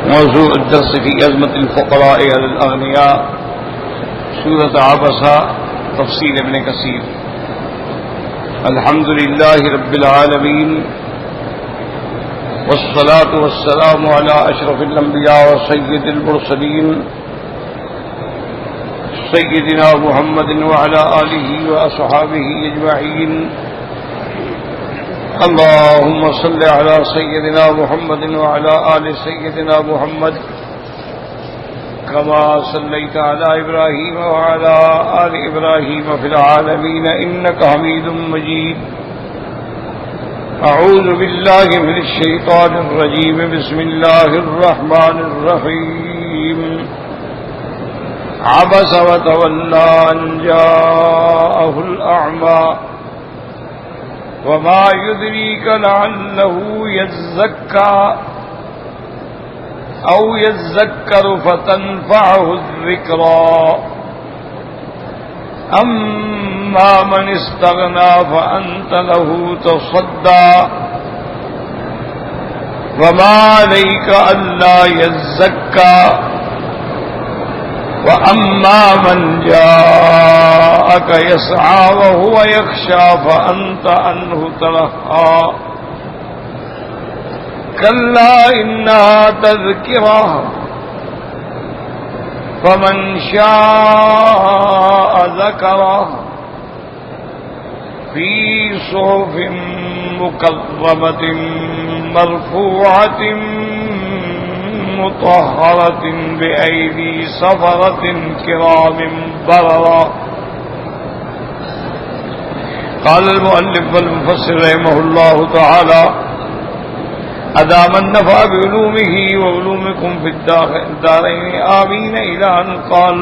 موضوع الدرس في أزمة الفقراء على الأغنياء سورة عبسة تفسير ابن كثير. الحمد لله رب العالمين والصلاة والسلام على أشرف الأنبياء وسيد المرسلين سيدنا محمد وعلى آله وأصحابه أجمعين. اللهم صل على سيدنا محمد وعلى آل سيدنا محمد كما صليت على إبراهيم وعلى آل إبراهيم في العالمين إنك حميد مجيد. أعوذ بالله من الشيطان الرجيم. بسم الله الرحمن الرحيم. عبس وتولى أن جاءه الأعمى وما يدريك لعله يزكى أو يذكر فتنفعه الذكرى أما من استغنى فأنت له تصدى وما عليك ألا يزكى وأما من جاءك يسعى وهو يخشى فأنت عنه تلهى كلا إنها تذكرة فمن شاء ذكره في صحف مكرمة مرفوعة مطهرة بأيدي سفرة كرام بررة. قال المؤلف والمفسر رحمه الله تعالى أدام النفع بعلومه وعلومكم في الدارين آمين إلى أن قال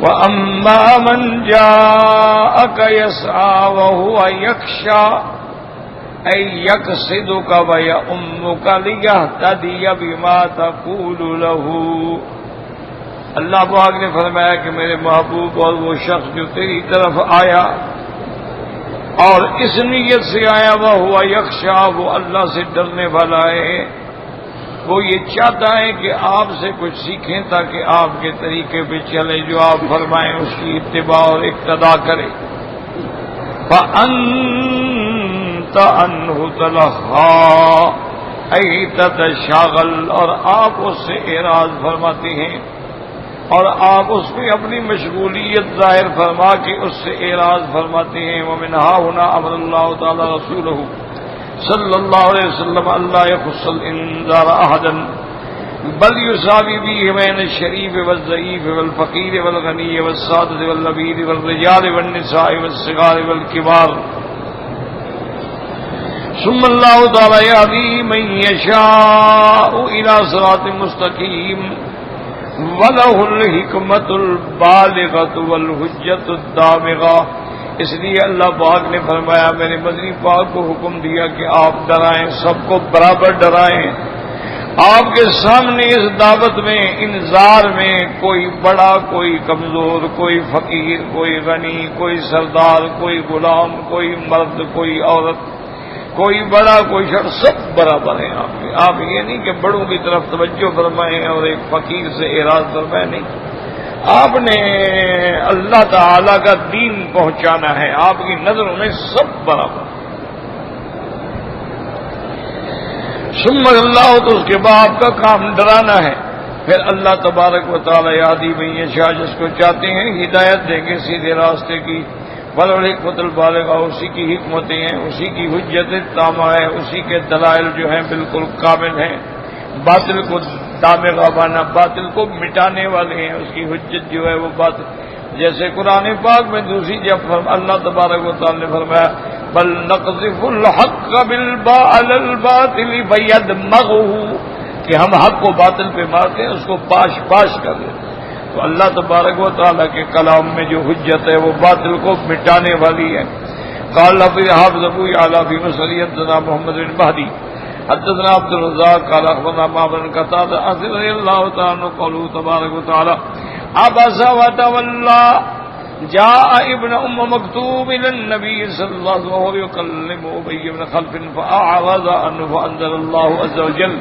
وأما من جاءك يسعى وهو يخشى أي يقصدك ويؤمك ليهتدي بما تقول له. اللہ پاک نے فرمایا کہ میرے محبوب اور وہ شخص جو تیری طرف آیا اور اس نیت سے آیا وہ ہوا یخشا، وہ اللہ سے ڈرنے والا ہے، وہ یہ چاہتا ہے کہ آپ سے کچھ سیکھیں تاکہ آپ کے طریقے پہ چلے، جو آپ فرمائیں اس کی اتباع اور اقتداء کرے. فَأَنْتَ عَنْهُ تَلَهَّى أَيْ تَتَشَاغَلْ، اور آپ اس سے اعراض فرماتے ہیں اور آپ اس پہ اپنی مشغولیت ظاہر فرما کے اس سے اعراض فرماتے ہیں. وَمِنْهَا هُنَا أَمَرَ اللَّهُ تَعَالَى رَسُولَهُ صلی اللہ علیہ وسلم اللہ يخص الانذار احدا بل يساوي به بين الشريف والضعيف والفقير والغني والسادة والعبيد والرجال والنساء والصغار والكبار. ثم الله تعالى يهدي من يشاء إلى صراط مستقيم وله الحكمة البالغة والحجة الدامغة. اس لیے اللہ پاک نے فرمایا، میرے مدنی پاک کو حکم دیا کہ آپ ڈرائیں، سب کو برابر ڈرائیں. آپ کے سامنے اس دعوت میں، انذار میں کوئی بڑا، کوئی کمزور، کوئی فقیر، کوئی غنی، کوئی سردار، کوئی غلام، کوئی مرد، کوئی عورت، کوئی بڑا، کوئی شخص، سب برابر ہیں آپ کے. آپ یہ نہیں کہ بڑوں کی طرف توجہ فرمائیں اور ایک فقیر سے اعراض فرمائیں، نہیں. آپ نے اللہ تعالی کا دین پہنچانا ہے، آپ کی نظروں میں سب برابر. ثم اللہ، تو اس کے بعد آپ کا کام ڈرانا ہے. پھر اللہ تبارک و تعالی یادی میں یہ شاہ جس کو چاہتے ہیں ہدایت دیں گے سیدھے راستے کی. والحکمت البالغہ، اسی کی حکمتیں ہیں، اسی کی حجت تامہ ہے، اسی کے دلائل جو ہیں بالکل کامل ہیں. باطل کو دامغہ بانا، باطل کو مٹانے والے ہیں، اس کی حجت جو ہے وہ باطل. جیسے قرآن پاک میں دوسری جب اللہ تبارک و تعالی نے فرمایا بل نقذف الحق علی الباطل فیدمغہ، کہ ہم حق کو باطل پہ مارتے ہیں، اس کو پاش پاش کر دیتے. تو اللہ تبارک و تعالی کے کلام میں جو حجت ہے وہ باطل کو مٹانے والی ہے. قال ابو حافظ ابو اعلی فی مسریت محمد بن مہدی حدثنا عبد الرزاق قال اخبرنا معمر بن قتادہ رضی اللہ تعالی عنہ قوله تبارک و تعالی عبس وتولى جاء ابن ام مکتوم الى النبي صلی اللہ علیہ وسلم يكلم ابي بن خلف فاعرض عنه فانزل الله عز وجل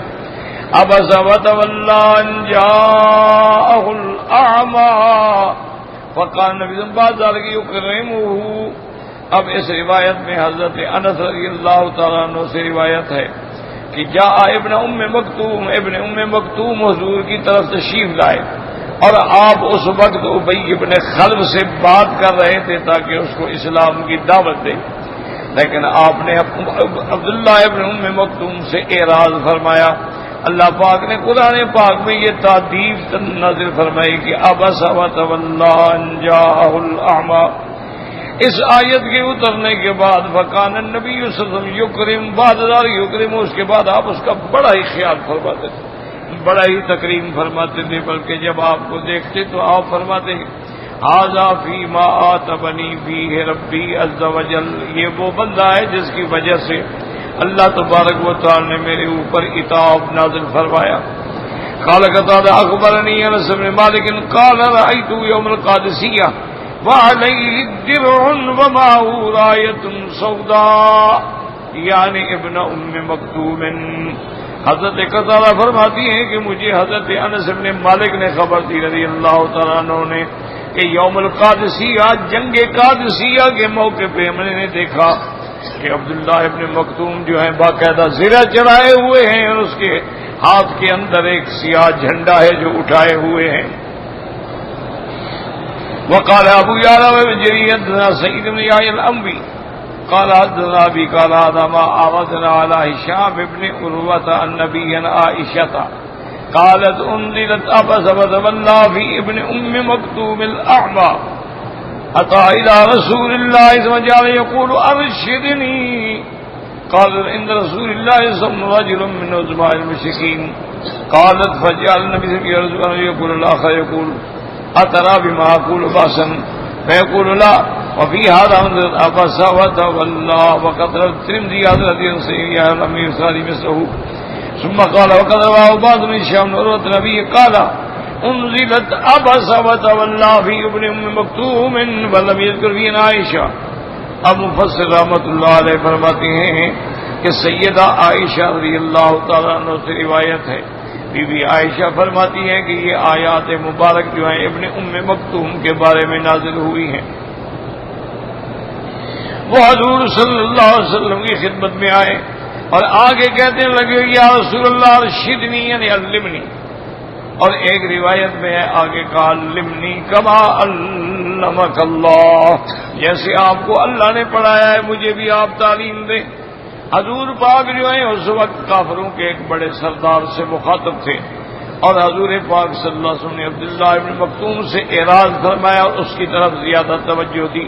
عبس وتولى أن جاءه الأعمى فقال النبي صلی اللہ علیہ وسلم يكرمه. اب اس روایت میں حضرت انس رضی اللہ تعالیٰ عنہ سے روایت ہے کہ جاء ابن ام مکتوم حضور کی طرف تشریف لائے اور آپ اس وقت ابی ابن خلف سے بات کر رہے تھے تاکہ اس کو اسلام کی دعوت دیں، لیکن آپ نے عبداللہ ابن ام مکتوم سے اعراض فرمایا. اللہ پاک نے قرآن پاک میں یہ تعدیب نازل فرمائی کہ عبس وتولی ان جاءہ الاعمی. اس آیت کے اترنے کے بعد فکان النبی صلی اللہ علیہ وسلم یکرم بعددار یکرم، اس کے بعد آپ اس کا بڑا ہی خیال فرماتے تھے، بڑا ہی تکریم فرماتے تھے، بلکہ جب آپ کو دیکھتے تو آپ فرماتے ہیں ھذا فیما آتبنی فیہ ربی عز وجل، یہ وہ بندہ ہے جس کی وجہ سے اللہ تبارک و تعالی نے میرے اوپر عتاب نازل فرمایا. قال قتادہ اخبرنی انس بن مالک قال رأیت یوم القادسیہ وعلیہ درع ومعه راية سوداء یعنی ابن ام مکتوم. حضرت قتادہ فرماتی ہیں کہ مجھے حضرت انس بن مالک نے خبر دی رضی اللہ تعالیٰ عنہ نے کہ یوم القادسیہ جنگ قادسیہ کے موقع پہ ہم نے دیکھا کہ عبداللہ ابن مکتوم جو ہیں باقاعدہ زرہ چڑھائے ہوئے ہیں اور اس کے ہاتھ کے اندر ایک سیاہ جھنڈا ہے جو اٹھائے ہوئے ہیں. وقال ابو یعلا بن جرير حدثنا سعید بن یحیی الانبی قال حدثنا ابی قال هذا ما عرضنا على هشام بن عروة النبي عائشة قالت انزلت عبس وتولى في ابن ام مكتوم الاعمى اتى الى رسول الله صلى الله عليه وسلم يقول ارشدني قال عند رسول الله صلى الله عليه وسلم رجل من عظماء المشركين قالت فجعل النبي صلى الله عليه وسلم يقول الاخر يقول اترى بما اقول باسا فيقول لا. وفي هذا عبس وتولى وقد الترمذي هذا الحديث صحيح لم يصل مثله. ثم قال وقد رواه بعض من هشام بن عروة النبي قال انزلت عبس وتولى في ابن ام مکتوم ولم يذكر فيه عائشہ. اب مفسر رحمۃ اللہ علیہ فرماتے ہیں کہ سیدہ عائشہ رضی اللہ تعالیٰ عنہ سے روایت ہے، بی بی عائشہ فرماتی ہیں کہ یہ آیات مبارک جو ہیں ابن ام مکتوم کے بارے میں نازل ہوئی ہیں. وہ حضور صلی اللہ علیہ وسلم کی خدمت میں آئے اور آگے کہتے لگے یا رسول اللہ ارشدنی یعنی علمنی، اور ایک روایت میں ہے آگے کہا علمنی کما علمک اللہ، جیسے آپ کو اللہ نے پڑھایا ہے مجھے بھی آپ تعلیم دیں. حضور پاک جو ہیں اس وقت کافروں کے ایک بڑے سردار سے مخاطب تھے اور حضور پاک صلی اللہ علیہ وسلم نے عبداللہ ابن مکتوم سے اعراض فرمایا اور اس کی طرف زیادہ توجہ دی،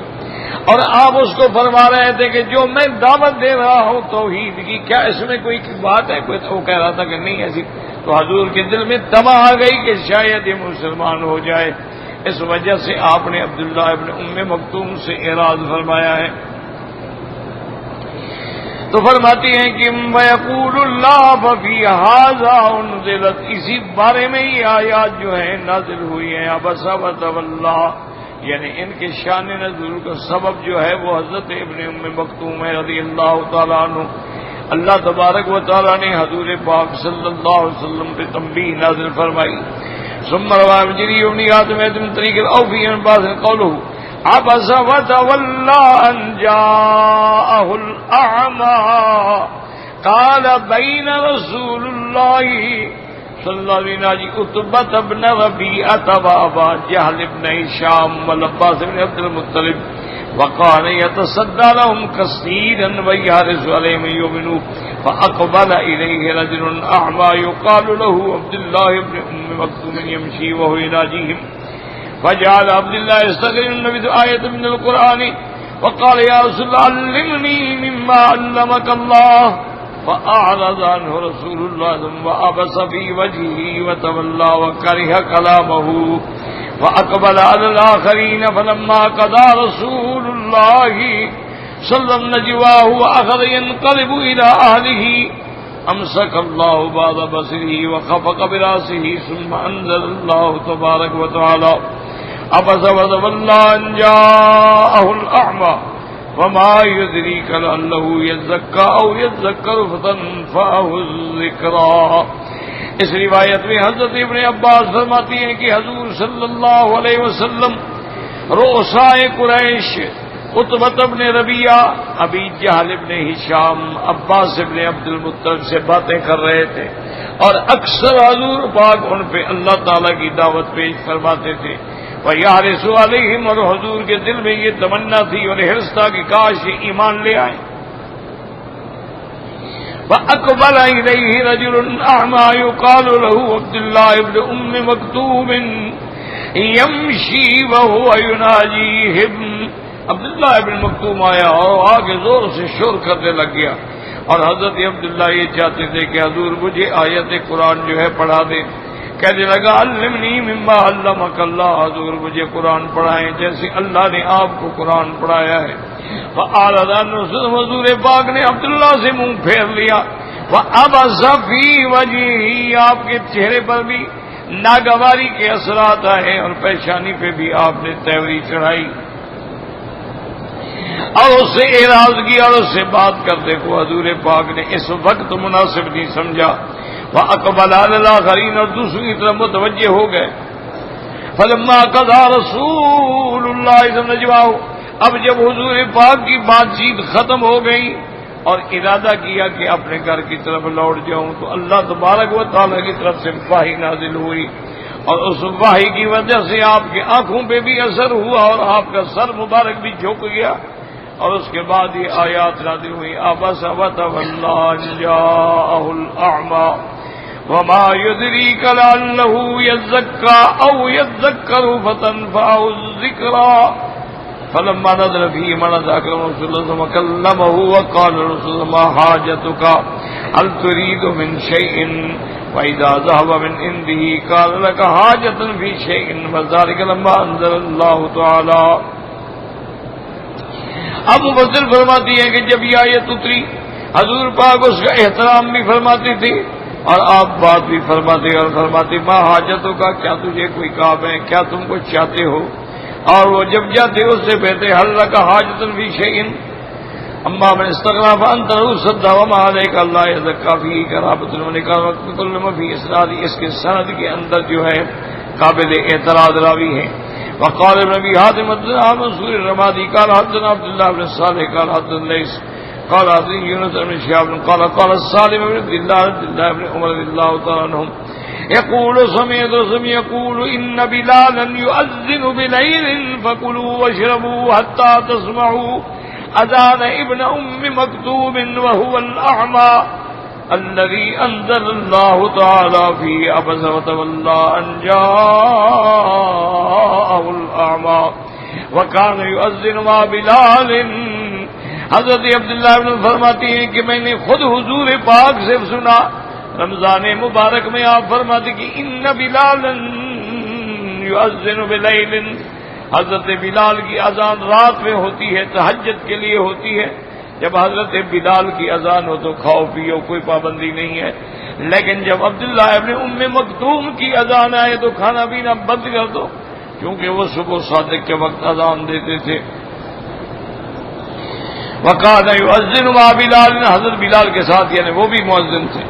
اور آپ اس کو فرما رہے تھے کہ جو میں دعوت دے رہا ہوں توحید کی، کیا اس میں کوئی بات ہے؟ کوئی تو وہ کہہ رہا تھا کہ نہیں ایسی. تو حضور کے دل میں تما آ گئی کہ شاید یہ مسلمان ہو جائے، اس وجہ سے آپ نے عبداللہ ابن ام مکتوم سے اعراض فرمایا ہے. تو فرماتی ہیں کہ وَيَقُولُ اللَّهُ فِي هَذَا أُنزِلَتْ، اسی بارے میں یہ آیات جو ہیں نازل ہوئی ہیں. عبس وتولى یعنی ان کے شان نزول کا سبب جو ہے وہ حضرت ابن ام مکتوم ہے رضی اللہ تعالیٰ عنہ. اللہ تبارک و تعالیٰ نے حضور پاک صلی اللہ علیہ وسلم پہ تنبیہ نازل فرمائی. ثم روى ابن جرير بن حاتم من طريق الأوفي عن باز قوله عبس وتولى أن جاءه الأعمى قال بين رسول الله صلی اللہ علیہ وسلم عتبۃ بن ربیعۃ وابا جہل بن ہشام والعباس بن عبد المطلب وقال يتصدى لهم كثيرا ويحرص عليهم يؤمنوا فأقبل إليه رجل أعمى يقال له عبد الله بن أم مكتوم يمشي وهو يناجيهم فجعل عبد الله يستغل النبي آية من القرآن وقال يا رسول الله علمني مما علمك الله فأعرض عنه رسول الله ثم عبس في وجهه وتولى وكره كلامه فأقبل على الآخرين فلما قضى رسول الله صلى الله عليه وسلم نجواه وأخذ ينقلب إلى أهله أمسك الله بعض بصره وخفق برأسه ثم أنزل الله تبارك وتعالى عبس وتولى أن جاءه الأعمى وما يدريك لعله يزكى أو يذكر فتنفعه الذكرى. اس روایت میں حضرت ابن عباس فرماتی ہیں کہ حضور صلی اللہ علیہ وسلم رؤسائے قریش عتبہ بن ربیعہ، ابی جہل ابن ہشام، عباس ابن عبد المطلب سے باتیں کر رہے تھے، اور اکثر حضور پاک ان پہ اللہ تعالیٰ کی دعوت پیش فرماتے تھے۔ وَيَحْرِصُ عَلَيْهِمْ، اور حضور کے دل میں یہ تمنا تھی اور حرص تھا کہ کاش یہ ایمان لے آئیں۔ وَأَقْبَلَ إِلَيْهِ رَجُلٌ أَعْمَى يُقَالُ لَهُ عبد الله بن أم مكتوم يَمْشِي وَهُوَ يُنَاجِيهِمْ، عبداللہ ابن مکتوم آیا اور آگے زور سے شور کرنے لگ گیا، اور حضرت عبداللہ یہ چاہتے تھے کہ حضور مجھے آیت قرآن جو ہے پڑھا دیں۔ کہنے لگا علمنی مما علمک اللہ، حضور مجھے قرآن پڑھائیں جیسے اللہ نے آپ کو قرآن پڑھایا ہے۔ فَأَعْرَضَ عَنْهُ، حضور پاک نے عبداللہ سے منہ پھیر لیا۔ وَأَبَصَّ فِي وَجْهِهِ، آپ کے چہرے پر بھی ناگواری کے اثرات آئے اور پیشانی پہ بھی آپ نے تیوری چڑھائی اور اس سے اعراض کیا اور اس سے بات کرنے کو حضور پاک نے اس وقت مناسب نہیں سمجھا۔ وَأَقْبَلَ عَلَى الْآخَرِينَ، اور دوسروں کی طرف متوجہ ہو گئے۔ فَلَمَّا قَضَىٰ رَسُولُ اللَّهِ صَلَّى اللَّهُ عَلَيْهِ وسلم، اب جب حضور پاک کی بات چیت ختم ہو گئی اور ارادہ کیا کہ اپنے گھر کی طرف لوٹ جاؤں، تو اللہ تبارک و تعالیٰ کی طرف سے وحی نازل ہوئی، اور اس وحی کی وجہ سے آپ کی آنکھوں پہ بھی اثر ہوا اور آپ کا سر مبارک بھی جھک گیا، اور اس کے بعد یہ آیات نازل ہوئی۔ عَبَسَ وَتَوَلَّىٰ أَن جَاءَهُ الْأَعْمَىٰ وَمَا يُدْرِيكَ لَعَلَّهُ يَزَّكَّىٰ أَوْ يَذَّكَّرُ فَتَنفَعَهُ الذِّكْرَىٰ فَلَمَّا نَزَلَ فِيهِ مَا نَزَلَ رَسُولُ اللَّهِ صَلَّى اللَّهُ عَلَيْهِ وسلم وَكَلَّمَهُ وَقَالَ رَسُولُ اللَّهِ مَا حَاجَتُكَ هَلْ تُرِيدُ مِنْ شَيْءٍ فَإِذَا ذَهَبَ مِنْ عِنْدِهِ قَالَ لَكَ حَاجَةٌ فِي شَيْءٍ وَذَلِكَ لَمَّا أَنزَلَ اللَّهُ تَعَالَىٰ۔ اب مفسر فرماتی ہیں کہ جب یہ آیت اتری، حضور پاک اس کا احترام بھی فرماتی تھی اور آپ بات بھی فرماتے اور فرماتی ما حاجتوں کا، کیا تجھے کوئی کام ہے، کیا تم کچھ چاہتے ہو؟ اور وہ جب جاتے اس سے کہتے حل لک حاجۃ فی شیء اما من استغنا فانت له صدع وما عليك اللہ یزکا فی قرابۃ الملک وقت الم فی اسناد، اس کے سند کے اندر جو ہے قابل اعتراض راوی ہے۔ وقال ابن ابي حاتم حدثنا منصور الرمادي قال حدثنا عبد الله بن صالح قال حدثنا ليس قال حدثنا يونس بن شهاب قال قال سالم بن عبد الله بن عمر رضي الله تعالى عنهم يقول سمعت يقول إن بلالا يؤذن بليل فكلوا واشربوا حتى تسمعوا أذان ابن أم مكتوم وهو الأعمى الذي أنزل الله تعالى فيه عبس وتولى أن جاءه الأعمى وكان يؤذن مع بلال۔ حضرت عبداللہ بن فرماتی ہیں کہ میں نے خود حضور پاک سے سنا رمضان مبارک میں آپ فرماتے کہ ان بلالا یؤذن بلیل، حضرت بلال کی اذان رات میں ہوتی ہے، تہجد کے لیے ہوتی ہے۔ جب حضرت بلال کی اذان ہو تو کھاؤ پیو، کوئی پابندی نہیں ہے، لیکن جب عبداللہ ابن ام مکتوم کی اذان آئے تو کھانا پینا بند کر دو، کیونکہ وہ صبح صادق کے وقت اذان دیتے تھے۔ وقال یؤذن مع بلال، حضرت بلال کے ساتھ یعنی وہ بھی مؤذن تھے۔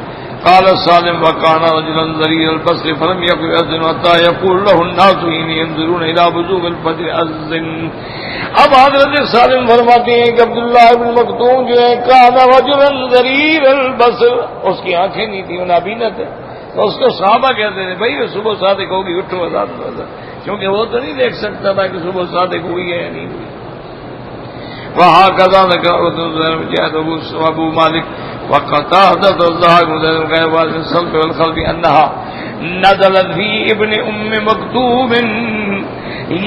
قال سالم وكان رجلا ذريع البصر فلم يكن يؤذن حتى يقول له الناس حين ينظرون الى بزوغ الفجر اذن۔ اب حضرت سالم فرماتے ہیں کہ عبداللہ ابن مکتوم جو ہے كان رجلا ذريع البصر، اس کی آنکھیں نہیں تھی، وہ نابینا تھے، تو اس کو صحابہ کہتے تھے بھائی وہ صبح صادق ہوگی، اٹھو اذان دو، کیونکہ وہ تو نہیں دیکھ سکتا تھا کہ صبح صادق ہوئی ہے یا نہیں ہوئی۔ وہاں قضا ابو مالک وقتادة الضحاك بن الصلب والخلف انها نزلت في ابن ام مکتوم،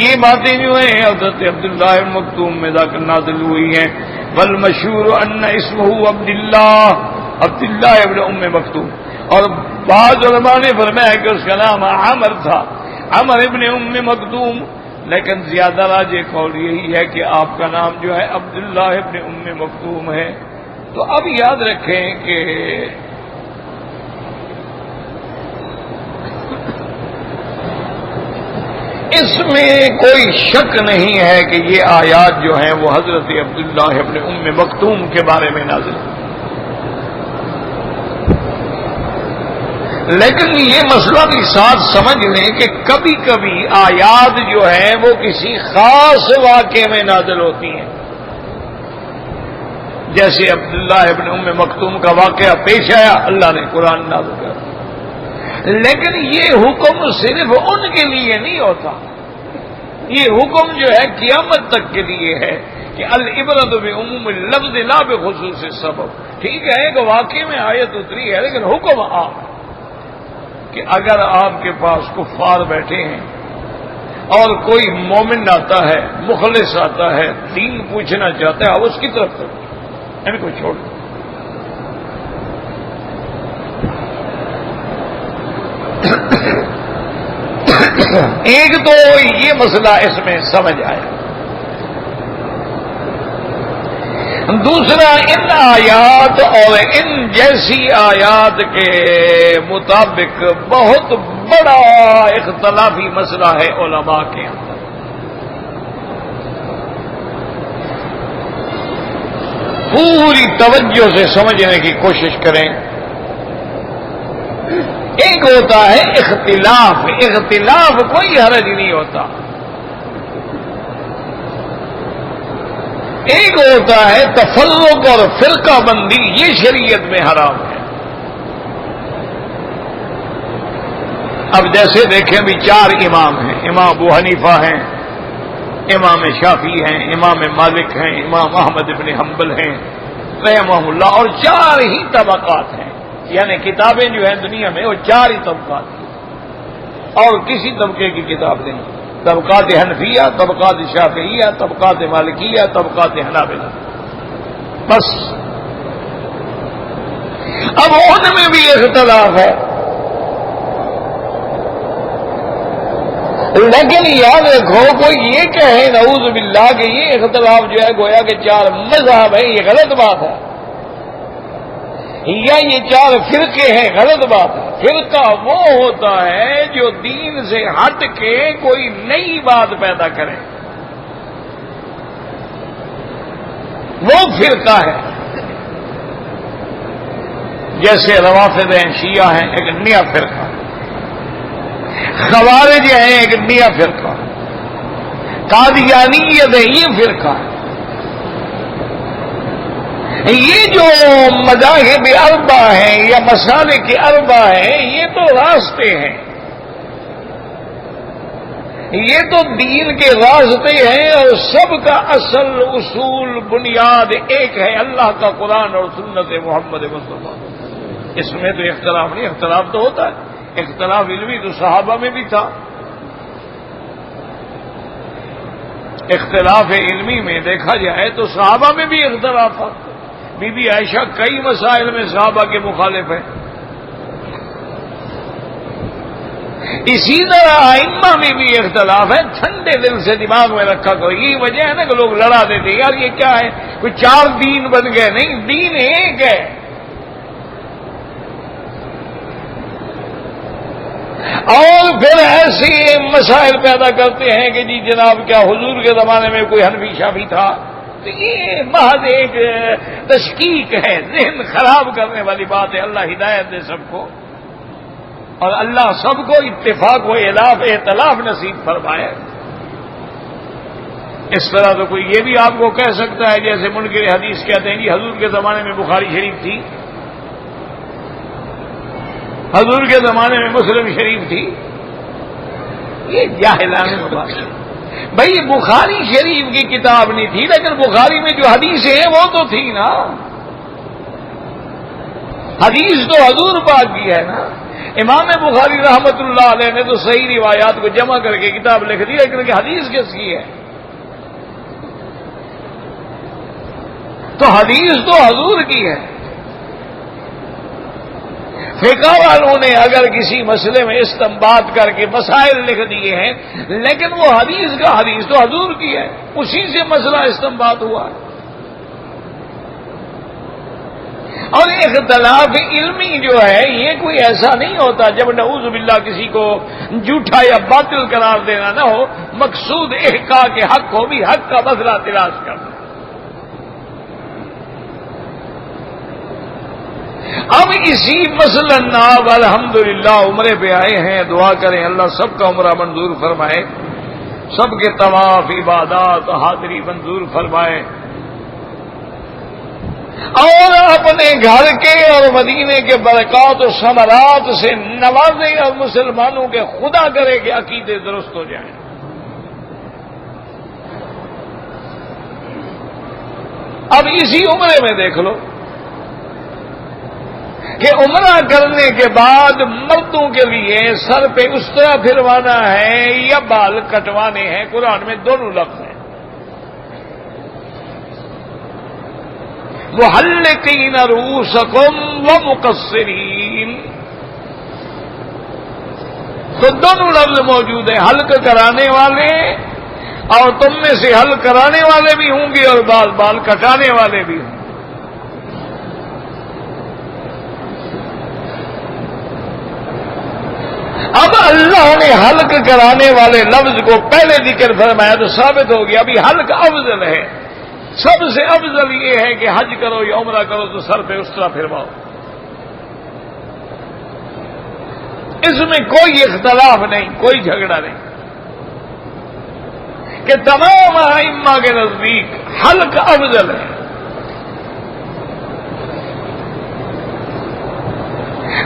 یہ باتیں جو ہیں حضرت عبداللہ ابن مکتوم میں نازل ہوئی ہیں۔ والمشہور ان اسمه عبداللہ ابن ام مکتوم، اور بعض علماء نے فرمایا کہ اس کا نام عمر تھا، عمر ابن ام مکتوم، لیکن زیادہ راجح قول یہی ہے کہ آپ کا نام جو ہے عبداللہ ابن ام مکتوم ہے۔ تو اب یاد رکھیں کہ اس میں کوئی شک نہیں ہے کہ یہ آیات جو ہیں وہ حضرت عبداللہ ابن ام مکتوم کے بارے میں نازل۔ لیکن یہ مسئلہ بھی ساتھ سمجھ لیں کہ کبھی کبھی آیات جو ہیں وہ کسی خاص واقعے میں نازل ہوتی ہیں، جیسے عبداللہ ابن ام مکتوم کا واقعہ پیش آیا، اللہ نے قرآن نازل کر، لیکن یہ حکم صرف ان کے لیے نہیں ہوتا، یہ حکم جو ہے قیامت تک کے لیے ہے کہ العبرۃ بعموم اللفظ لا بخصوص السبب۔ ٹھیک ہے ایک واقعے میں آیت اتری ہے لیکن حکم عام کہ اگر آپ کے پاس کفار بیٹھے ہیں اور کوئی مومن آتا ہے، مخلص آتا ہے، دین پوچھنا چاہتا ہے، آپ اس کی طرف کرو، ان کو چھوڑ دو۔ ایک تو یہ مسئلہ اس میں سمجھ آیا، دوسرا ان آیات اور ان جیسی آیات کے مطابق بہت بڑا اختلافی مسئلہ ہے علماء کے اندر۔ پوری توجہ سے سمجھنے کی کوشش کریں۔ ایک ہوتا ہے اختلاف، اختلاف کوئی حرج نہیں ہوتا۔ ایک ہوتا ہے تفرق اور فرقہ بندی، یہ شریعت میں حرام ہے۔ اب جیسے دیکھیں بھی 4 امام ہیں، امام ابو حنیفہ ہیں، امام شافعی ہیں، امام مالک ہیں، امام احمد بن حنبل ہیں رحمہ اللہ، اور 4 ہی طبقات ہیں، یعنی کتابیں جو ہیں دنیا میں وہ 4 ہی طبقات ہیں اور کسی طبقے کی کتاب نہیں۔ طبقات حنفیہ، طبقات شافعیہ، طبقات مالکیہ، طبقات حنابلہ، بس۔ اب ان میں بھی اختلاف ہے، لیکن یاد رکھو کوئی یہ کہے نعوذ باللہ کہ یہ اختلاف جو ہے گویا کہ 4 مذہب ہیں، یہ غلط بات ہے، یا یہ 4 فرقے ہیں، غلط بات ہے۔ فرقہ وہ ہوتا ہے جو دین سے ہٹ کے کوئی نئی بات پیدا کرے، وہ فرقہ ہے۔ جیسے روافض ہیں، شیعہ ہیں، ایک نیا فرقہ، خوارج ہیں، ایک نیا فرقہ، قادیانیت ہے، یہ فرقہ ہے۔ یہ جو مذاہب 4 ہیں یا مسالک 4 ہیں، یہ تو راستے ہیں، یہ تو دین کے راستے ہیں، اور سب کا اصل اصول بنیاد ایک ہے، اللہ کا قرآن اور سنت محمد مصطفیٰ۔ اس میں تو اختلاف نہیں، اختلاف تو ہوتا ہے، اختلاف علمی تو صحابہ میں بھی تھا۔ اختلاف علمی میں دیکھا جائے تو صحابہ میں بھی اختلاف تھا، بی بی عائشہ کئی مسائل میں صحابہ کے مخالف ہیں، اسی طرح ائمہ میں بھی اختلاف ہے۔ ٹھنڈے دل سے دماغ میں رکھا کرو، یہی وجہ ہے نا کہ لوگ لڑا دیتے یار یہ کیا ہے، کوئی 4 دین بن گئے، نہیں، دین ایک ہے۔ اور پھر ایسے مسائل پیدا کرتے ہیں کہ جی جناب کیا حضور کے زمانے میں کوئی حنفی شافعی تھا، تو یہ محض ایک تشکیک ہے، ذہن خراب کرنے والی بات ہے۔ اللہ ہدایت دے سب کو، اور اللہ سب کو اتفاق و ائتلاف نصیب فرمائے۔ اس طرح تو کوئی یہ بھی آپ کو کہہ سکتا ہے جیسے منکر حدیث کہتے ہیں جی حضور کے زمانے میں بخاری شریف تھی، حضور کے زمانے میں مسلم شریف تھی، یہ جاہلانہ بات ہے۔ بھائی بخاری شریف کی کتاب نہیں تھی، لیکن بخاری میں جو حدیث ہیں وہ تو تھی نا، حدیث تو حضور پاک کی ہے نا۔ امام بخاری رحمت اللہ علیہ نے تو صحیح روایات کو جمع کر کے کتاب لکھ دی، لیکن حدیث کس کی ہے؟ تو حدیث تو حضور کی ہے۔ فقہ والوں نے اگر کسی مسئلے میں استنباط کر کے مسائل لکھ دیے ہیں، لیکن وہ حدیث کا حدیث تو حضور کی ہے، اسی سے مسئلہ استنباط ہوا ہے۔ اور اختلاف علمی جو ہے یہ کوئی ایسا نہیں ہوتا جب نعوذ باللہ کسی کو جھوٹا یا باطل قرار دینا نہ ہو، مقصود احقاق کے حق ہو، بھی حق کا مسئلہ تلاش کرنا۔ اب اسی مثلاً آپ الحمدللہ عمرے پہ آئے ہیں، دعا کریں اللہ سب کا عمرہ منظور فرمائے، سب کے طواف عبادات حاضری منظور فرمائے، اور اپنے گھر کے اور مدینے کے برکات و ثمرات سے نوازے، اور مسلمانوں کے خدا کرے کہ عقیدے درست ہو جائیں۔ اب اسی عمرے میں دیکھ لو کہ عمرہ کرنے کے بعد مردوں کے لیے سر پہ اس طرح پھروانا ہے یا بال کٹوانے ہیں، قرآن میں دونوں لفظ ہیں۔ محلقین رؤوسکم ومقصرین، تو دونوں لفظ موجود ہیں، حلق کرانے والے، اور تم میں سے حلق کرانے والے بھی ہوں گے اور بال کٹانے والے بھی ہوں گے۔ اب اللہ نے حلق کرانے والے لفظ کو پہلے ذکر فرمایا تو ثابت ہو گیا ابھی حلق افضل ہے، سب سے افضل یہ ہے کہ حج کرو یا عمرہ کرو تو سر پہ اس طرح پھرواؤ، اس میں کوئی اختلاف نہیں، کوئی جھگڑا نہیں کہ تمام ائمہ کے نزدیک حلق افضل ہے۔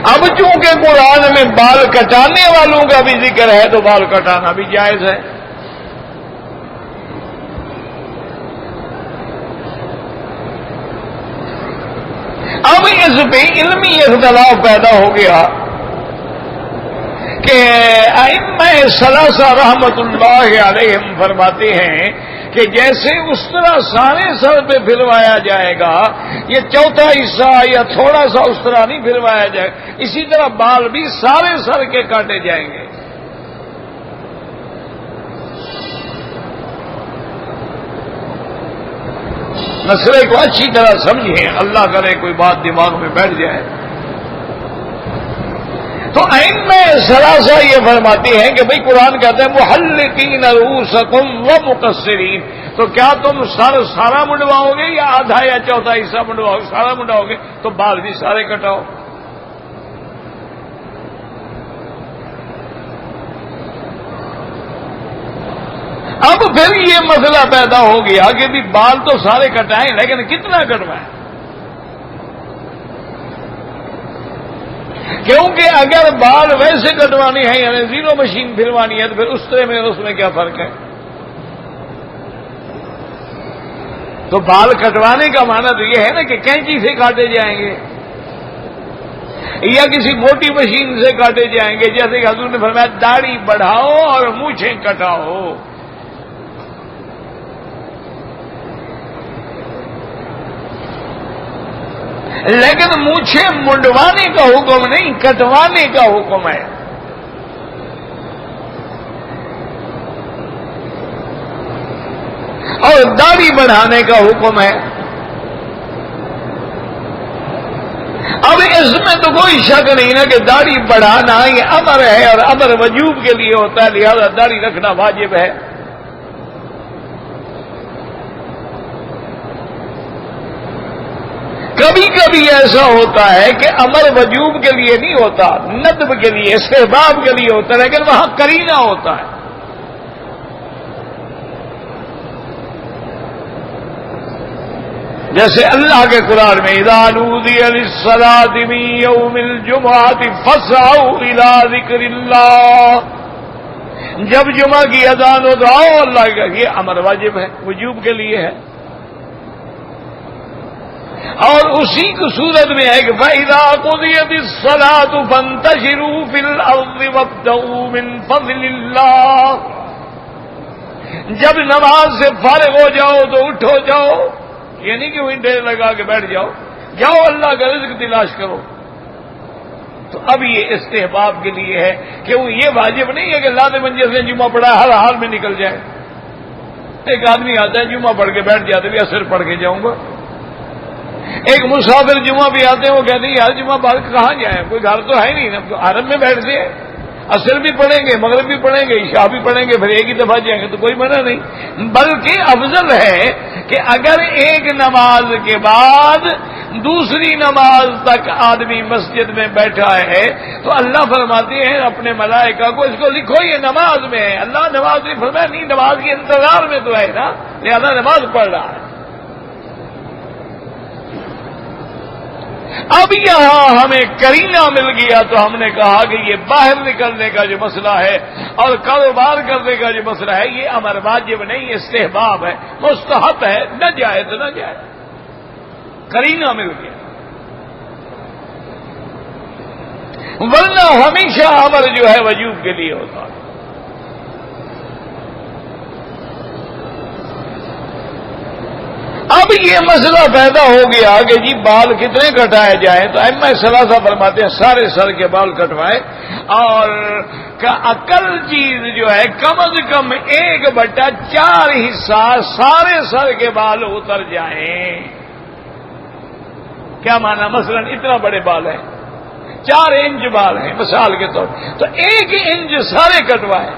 اب چونکہ قرآن میں بال کٹانے والوں کا بھی ذکر ہے تو بال کٹانا بھی جائز ہے۔ اب اس پہ علمی اختلاف پیدا ہو گیا کہ ائمہ ثلاثہ رحمت اللہ علیہم فرماتے ہیں کہ جیسے اس طرح سارے سر پہ پھروایا جائے گا، یہ چوتھا حصہ یا تھوڑا سا اس طرح نہیں پھروایا جائے گا، اسی طرح بال بھی سارے سر کے کاٹے جائیں گے۔ مسئلے کو اچھی طرح سمجھیں، اللہ کرے کوئی بات دماغ میں بیٹھ جائے۔ تو ائمہ ثلاثہ یہ فرماتے ہیں کہ بھئی قرآن کہتا ہے محلقین رؤوسکم ومقصرین، تو کیا تم سر سارا منڈواؤ گے یا آدھا یا چوتھا حصہ منڈواؤ گے؟ سارا منڈواؤ گے تو بال بھی سارے کٹاؤ۔ اب پھر یہ مسئلہ پیدا ہو گیا کہ بھی بال تو سارے کٹائیں لیکن کتنا کٹوائیں؟ کیونکہ اگر بال ویسے کٹوانے ہیں یعنی زیرو مشین پھروانی ہے تو پھر اس طرح میں اس میں کیا فرق ہے؟ تو بال کٹوانے کا معنی تو یہ ہے نا کہ کینچی سے کاٹے جائیں گے یا کسی موٹی مشین سے کاٹے جائیں گے، جیسے کہ حضور نے فرمایا داڑھی بڑھاؤ اور مونچھیں کٹاؤ۔ لیکن مونچھیں منڈوانے کا حکم نہیں، کٹوانے کا حکم ہے۔ اور داڑھی بڑھانے کا حکم ہے۔ اب اس میں تو کوئی شک نہیں نا کہ داڑھی بڑھانا یہ امر ہے اور امر وجوب کے لیے ہوتا ہے، لہذا داڑھی رکھنا واجب ہے۔ کبھی کبھی ایسا ہوتا ہے کہ امر وجوب کے لیے نہیں ہوتا، ندب کے لیے استحباب کے لیے ہوتا ہے، لیکن وہاں قرینہ ہوتا ہے۔ جیسے اللہ کے قرآن میں اذا نودی للصلاۃ من یوم الجمعۃ فاسعوا الی ذکر اللہ، جب جمعہ کی اذان ہو تو آؤ اللہ کا، یہ امر واجب ہے، وجوب کے لیے ہے۔ اور اسی کی صورت میں ہے کہ فَإِذَا قُضِيَتِ الصَّلَاةُ فَانتَشِرُوا فِي الْأَرْضِ وَابْتَغُوا مِن فَضْلِ اللَّهِ، جب نماز سے فارغ ہو جاؤ تو اٹھو جاؤ، یہ نہیں کہ وہیں ڈیر لگا کے بیٹھ جاؤ، جاؤ اللہ کا رزق تلاش کرو۔ تو اب یہ استحباب کے لیے ہے کہ وہ یہ واجب نہیں ہے کہ لازم جس نے جمعہ پڑھا ہر حال میں نکل جائے۔ ایک آدمی آتا ہے جمعہ پڑھ کے بیٹھ جاتے بھی عصر پڑھ کے جاؤں گا، ایک مسافر جمعہ بھی آتے ہیں وہ کہتے ہیں یار جمعہ پڑھ کے کہاں جائیں، کوئی گھر تو ہے نہیں، حرم میں بیٹھتے ہیں، عصر بھی پڑھیں گے، مغرب بھی پڑھیں گے، عشاء بھی پڑھیں گے، پھر ایک ہی دفعہ جائیں گے تو کوئی منع نہیں، بلکہ افضل ہے کہ اگر ایک نماز کے بعد دوسری نماز تک آدمی مسجد میں بیٹھا ہے تو اللہ فرماتے ہیں اپنے ملائکہ کو اس کو لکھو یہ نماز میں ہے. اللہ نماز نہیں فرمایا, نہیں نماز کے انتظار میں تو ہے نا, لہذا نماز پڑھ رہا ہے. اب یہاں ہمیں کرینہ مل گیا تو ہم نے کہا کہ یہ باہر نکلنے کا جو مسئلہ ہے اور کاروبار کرنے کا جو مسئلہ ہے یہ امر واجب نہیں, استحباب ہے, مستحب ہے, نہ جائے تو نہ جائے. کرینہ مل گیا, ورنہ ہمیشہ امر جو ہے وجوب کے لیے ہوتا ہے. اب یہ مسئلہ پیدا ہو گیا کہ جی بال کتنے کٹائے جائیں, تو ائمہ ثلاثہ فرماتے ہیں سارے سر کے بال کٹوائے, اور اقل چیز جو ہے کم از کم 1/4 حصہ سارے سر کے بال اتر جائیں. کیا مانا, مثلا اتنا بڑے بال ہیں, 4 انچ بال ہیں مثال کے طور تو 1 انچ سارے کٹوائے.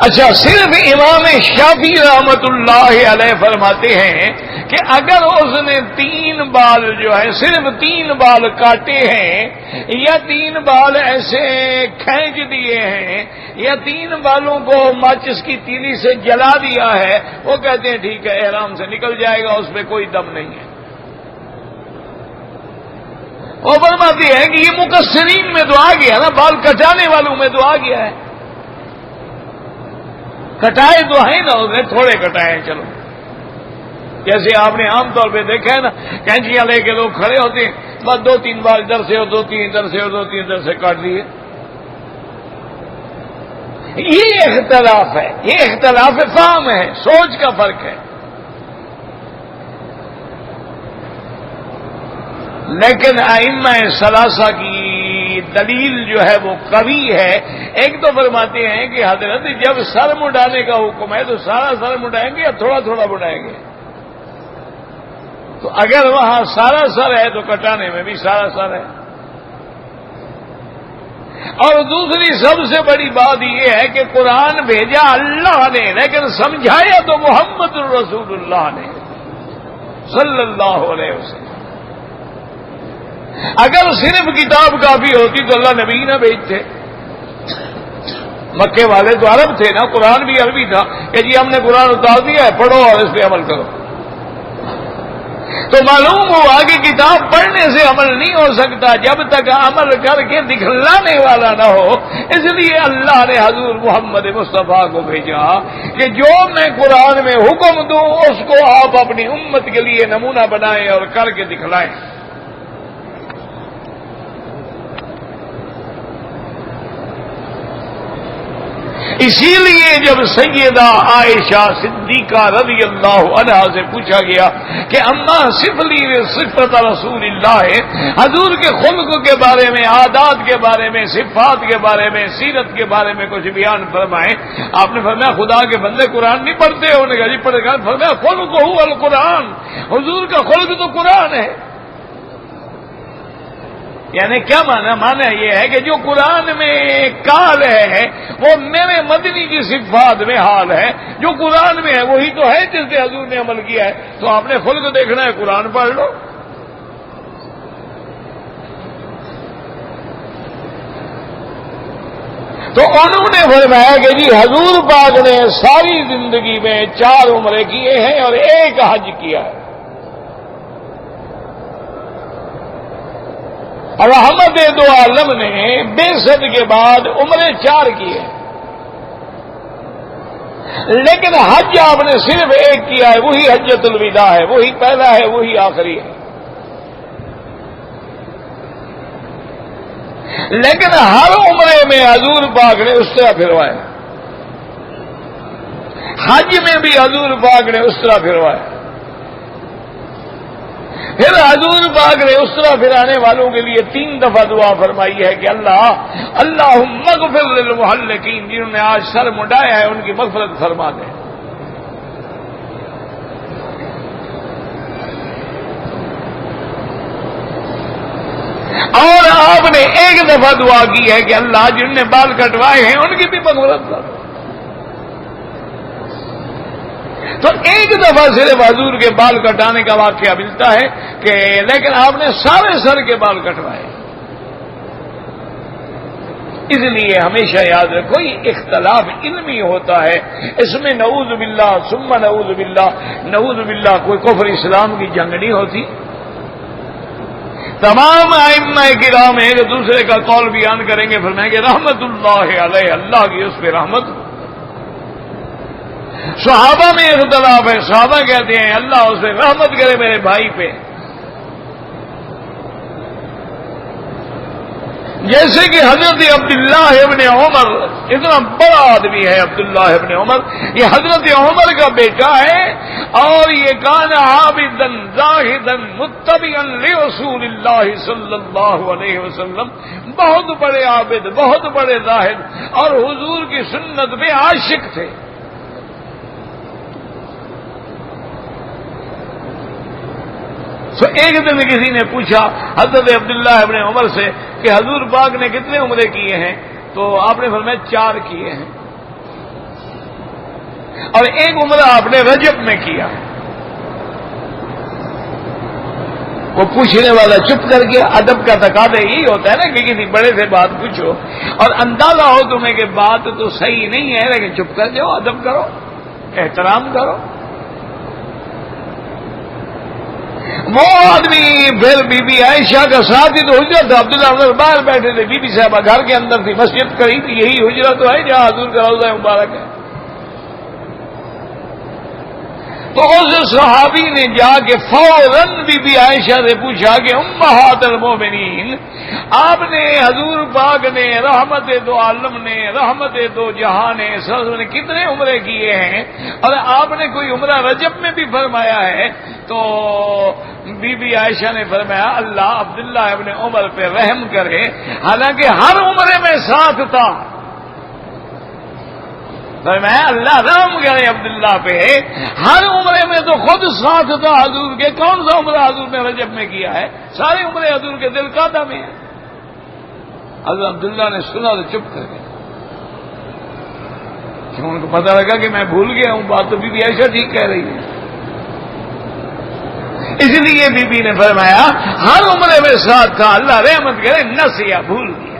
اچھا, صرف امام شافعی رحمت اللہ علیہ فرماتے ہیں کہ اگر اس نے 3 بال جو ہے صرف 3 بال کاٹے ہیں یا 3 بال ایسے کھینچ دیے ہیں یا 3 بالوں کو ماچس کی تیلی سے جلا دیا ہے, وہ کہتے ہیں ٹھیک ہے احرام سے نکل جائے گا, اس پہ کوئی دم نہیں ہے. وہ فرماتی ہے کہ یہ مقصرین میں تو آ گیا نا, بال کٹانے والوں میں تو آ گیا ہے. کٹائے تو ہیں نا, اس نے تھوڑے کٹائے ہیں. چلو, جیسے آپ نے عام طور پہ دیکھا ہے نا, کینچیاں لے کے لوگ کھڑے ہوتے ہیں, بس 2-3 بار ادھر سے اور 2-3 ادھر سے اور 2-3 ادھر سے کاٹ دیے. یہ اختلاف ہے, یہ اختلاف فہم ہے, سوچ کا فرق ہے. لیکن ائمہ ثلاثہ کی دلیل جو ہے وہ قوی ہے. ایک تو فرماتے ہیں کہ حضرت جب سر مڈانے کا حکم ہے تو سارا سر مڈائیں گے یا تھوڑا تھوڑا مڈائیں گے؟ تو اگر وہاں سارا سر ہے تو کٹانے میں بھی سارا سر ہے. اور دوسری سب سے بڑی بات یہ ہے کہ قرآن بھیجا اللہ نے, لیکن سمجھایا تو محمد الرسول اللہ نے صلی اللہ علیہ وسلم. اگر صرف کتاب کافی ہوتی تو اللہ نبی نہ بھیجتے. مکے والے تو عرب تھے نا, قرآن بھی عربی تھا کہ جی ہم نے قرآن اتار دیا ہے, پڑھو اور اس پہ عمل کرو. تو معلوم ہوا کہ کتاب پڑھنے سے عمل نہیں ہو سکتا جب تک عمل کر کے دکھلانے والا نہ ہو. اس لیے اللہ نے حضور محمد مصطفیٰ کو بھیجا کہ جو میں قرآن میں حکم دوں اس کو آپ اپنی امت کے لیے نمونہ بنائیں اور کر کے دکھلائیں. اسی لیے جب سیدہ عائشہ صدیقہ رضی اللہ عنہا سے پوچھا گیا کہ اما صفلی صفت رسول اللہ, حضور کے خلق کے بارے میں, عادات کے بارے میں, صفات کے بارے میں, سیرت کے بارے میں کچھ بیان فرمائیں. آپ نے فرمایا خدا کے بندے قرآن نہیں پڑھتے, انہوں نے کہا جی پڑھ کر. فرمایا خلق ہوا القرآن, حضور کا خلق تو قرآن ہے. یعنی کیا مانا؟ مانا یہ ہے کہ جو قرآن میں کال ہے وہ میرے مدنی کی صفات میں حال ہے. جو قرآن میں ہے وہی تو ہے جس سے حضور نے عمل کیا ہے. تو آپ نے خلق دیکھنا ہے, قرآن پڑھ لو. تو انہوں نے فرمایا کہ جی حضور پاک نے ساری زندگی میں 4 عمرے کیے ہیں اور 1 حج کیا ہے. اور احمد دو عالم نے بعثت کے بعد عمرے 4 کیے, لیکن حج آپ نے صرف 1 کیا ہے, وہی حجۃ الوداع ہے, وہی پہلا ہے, وہی آخری ہے. لیکن ہر عمرے میں حضور پاک نے اس طرح پھروائے, حج میں بھی حضور پاک نے اس طرح پھروائے. پھر حضور پاک نے اس طرح پھرانے والوں کے لیے 3 دفعہ دعا فرمائی ہے کہ اللہم اغفر للمحلقین, جنہوں نے آج سر مڈایا ہے ان کی مغفرت فرما دے. اور آپ نے 1 دفعہ دعا کی ہے کہ اللہ جنہوں نے بال کٹوائے ہیں ان کی بھی مغفرت کر. تو ایک دفعہ صرف حضور کے بال کٹانے کا واقعہ ملتا ہے کہ لیکن آپ نے سارے سر کے بال کٹوائے. اس لیے ہمیشہ یاد رکھو یہ اختلاف علمی ہوتا ہے، اس میں نعوذ باللہ ثم نعوذ باللہ کوئی کفر اسلام کی جنگ نہیں ہوتی. تمام ائمہ کرام ایک دوسرے کا قول بیان کریں گے، فرمائیں گے رحمت اللہ علیہ، اللہ کی اس پہ رحمت. صحابہ میں اختلاف ہے، صحابہ کہتے ہیں اللہ اس پہ رحمت کرے میرے بھائی پہ. جیسے کہ حضرت عبداللہ ابن عمر، اتنا بڑا آدمی ہے عبداللہ ابن عمر، یہ حضرت عمر کا بیٹا ہے، اور یہ کان عابدا زاہدا متبعا لرسول اللہ صلی اللہ علیہ وسلم، بہت بڑے عابد، بہت بڑے زاہد، اور حضور کی سنت میں عاشق تھے. تو ایک دن کسی نے پوچھا حضرت عبداللہ ابن عمر سے کہ حضور پاک نے کتنے عمرے کیے ہیں؟ تو آپ نے فرمایا 4 کیے ہیں، اور ایک عمرہ آپ نے رجب میں کیا. وہ پوچھنے والا چپ کر کے، ادب کا تقاضا یہی ہوتا ہے نا کہ کسی بڑے سے بات پوچھو اور اندازہ ہو تمہیں کہ بات تو صحیح نہیں ہے لیکن چپ کر جاؤ، ادب کرو، احترام کرو. وہ آدمی پھر بی بی عائشہ کا ساتھ ہی تو حجرت تھا. عبداللہ عمر باہر بیٹھے تھے، بی بی صاحبہ گھر کے اندر تھی، مسجد قریب یہی حجرت تو ہے جہاں حضور کا روضہ مبارک ہے. تو اس صحابی نے جا کے فوراً بی بی عائشہ سے پوچھا کہ امہات المومنین، آپ نے حضور پاک نے رحمت دو عالم نے، رحمت دو جہان نے، نے کتنے عمرے کیے ہیں؟ اور آپ نے کوئی عمرہ رجب میں بھی فرمایا ہے. تو بی بی عائشہ نے فرمایا اللہ عبداللہ ابن عمر پہ رحم کرے، حالانکہ ہر عمرے میں ساتھ تھا. فرمایا اللہ رحم کرے عبداللہ پہ، ہر عمرے میں تو خود ساتھ تھا حضور کے. کون سا عمرہ حضور نے رجب میں کیا ہے؟ سارے عمرے حضور کے دل قاعدہ میں ہیں. حضرت عبداللہ نے سنا تو چپ کر گئے، کیوں ان کو پتہ لگا کہ میں بھول گیا ہوں، بات تو بی بی عائشہ ٹھیک کہہ رہی ہے. اس لیے بی بی نے فرمایا ہر عمرے میں ساتھ تھا، اللہ رحمت کرے، نسیا، بھول گیا.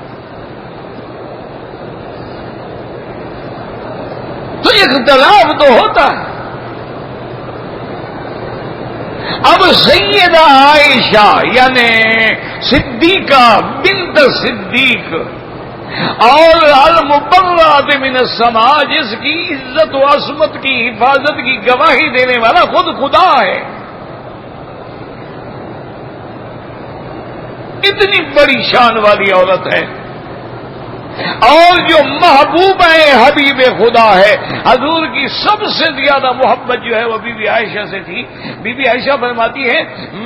تو اختلاف تو ہوتا ہے. اب سیدہ عائشہ یعنی صدیقہ بنت صدیق اور المبرات من السماء، جس کی عزت و عصمت کی حفاظت کی گواہی دینے والا خود خدا ہے، اتنی بڑی شان والی عورت ہے، اور جو محبوب ہے حبیب خدا ہے. حضور کی سب سے زیادہ محبت جو ہے وہ بی بی عائشہ سے تھی. بی بی عائشہ فرماتی ہے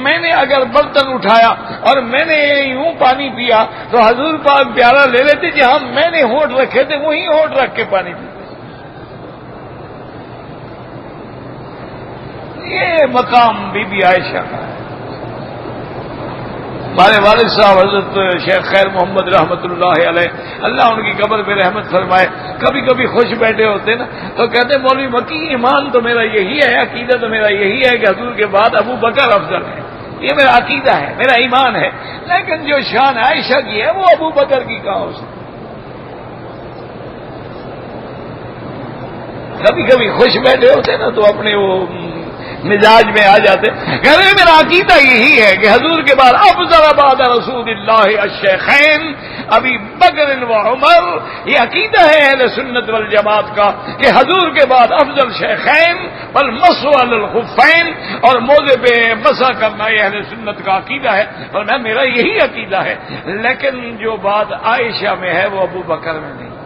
میں نے اگر برتن اٹھایا اور میں نے یوں پانی پیا تو حضور پاک پیالہ لے لیتے، جہاں میں نے ہونٹ رکھے تھے وہیں ہونٹ رکھ کے پانی پیتے. یہ مقام بی بی عائشہ کا ہے. ہمارے والد صاحب حضرت شیخ خیر محمد رحمت اللہ علیہ، اللہ ان کی قبر پہ رحمت فرمائے، کبھی کبھی خوش بیٹھے ہوتے نا تو کہتے مولوی مکی ایمان تو میرا یہی ہے، عقیدہ تو میرا یہی ہے کہ حضور کے بعد ابو بکر افضل ہے. یہ میرا عقیدہ ہے، میرا ایمان ہے، لیکن جو شان عائشہ کی ہے وہ ابو بکر کی کہاں ہو سکتی. کبھی کبھی خوش بیٹھے ہوتے نا تو اپنے وہ مزاج میں آ جاتے. کہہ رہے میرا عقیدہ یہی ہے کہ حضور کے بعد افضل بعد رسول اللہ الشیخین ابی بکر و عمر. یہ عقیدہ ہے اہل سنت والجماعت کا کہ حضور کے بعد افضل شیخین والمسح علی الخفین، اور موزے پہ مسح کرنا یہ اہل سنت کا عقیدہ ہے. اور میرا یہی عقیدہ ہے، لیکن جو بات عائشہ میں ہے وہ ابو بکر میں نہیں.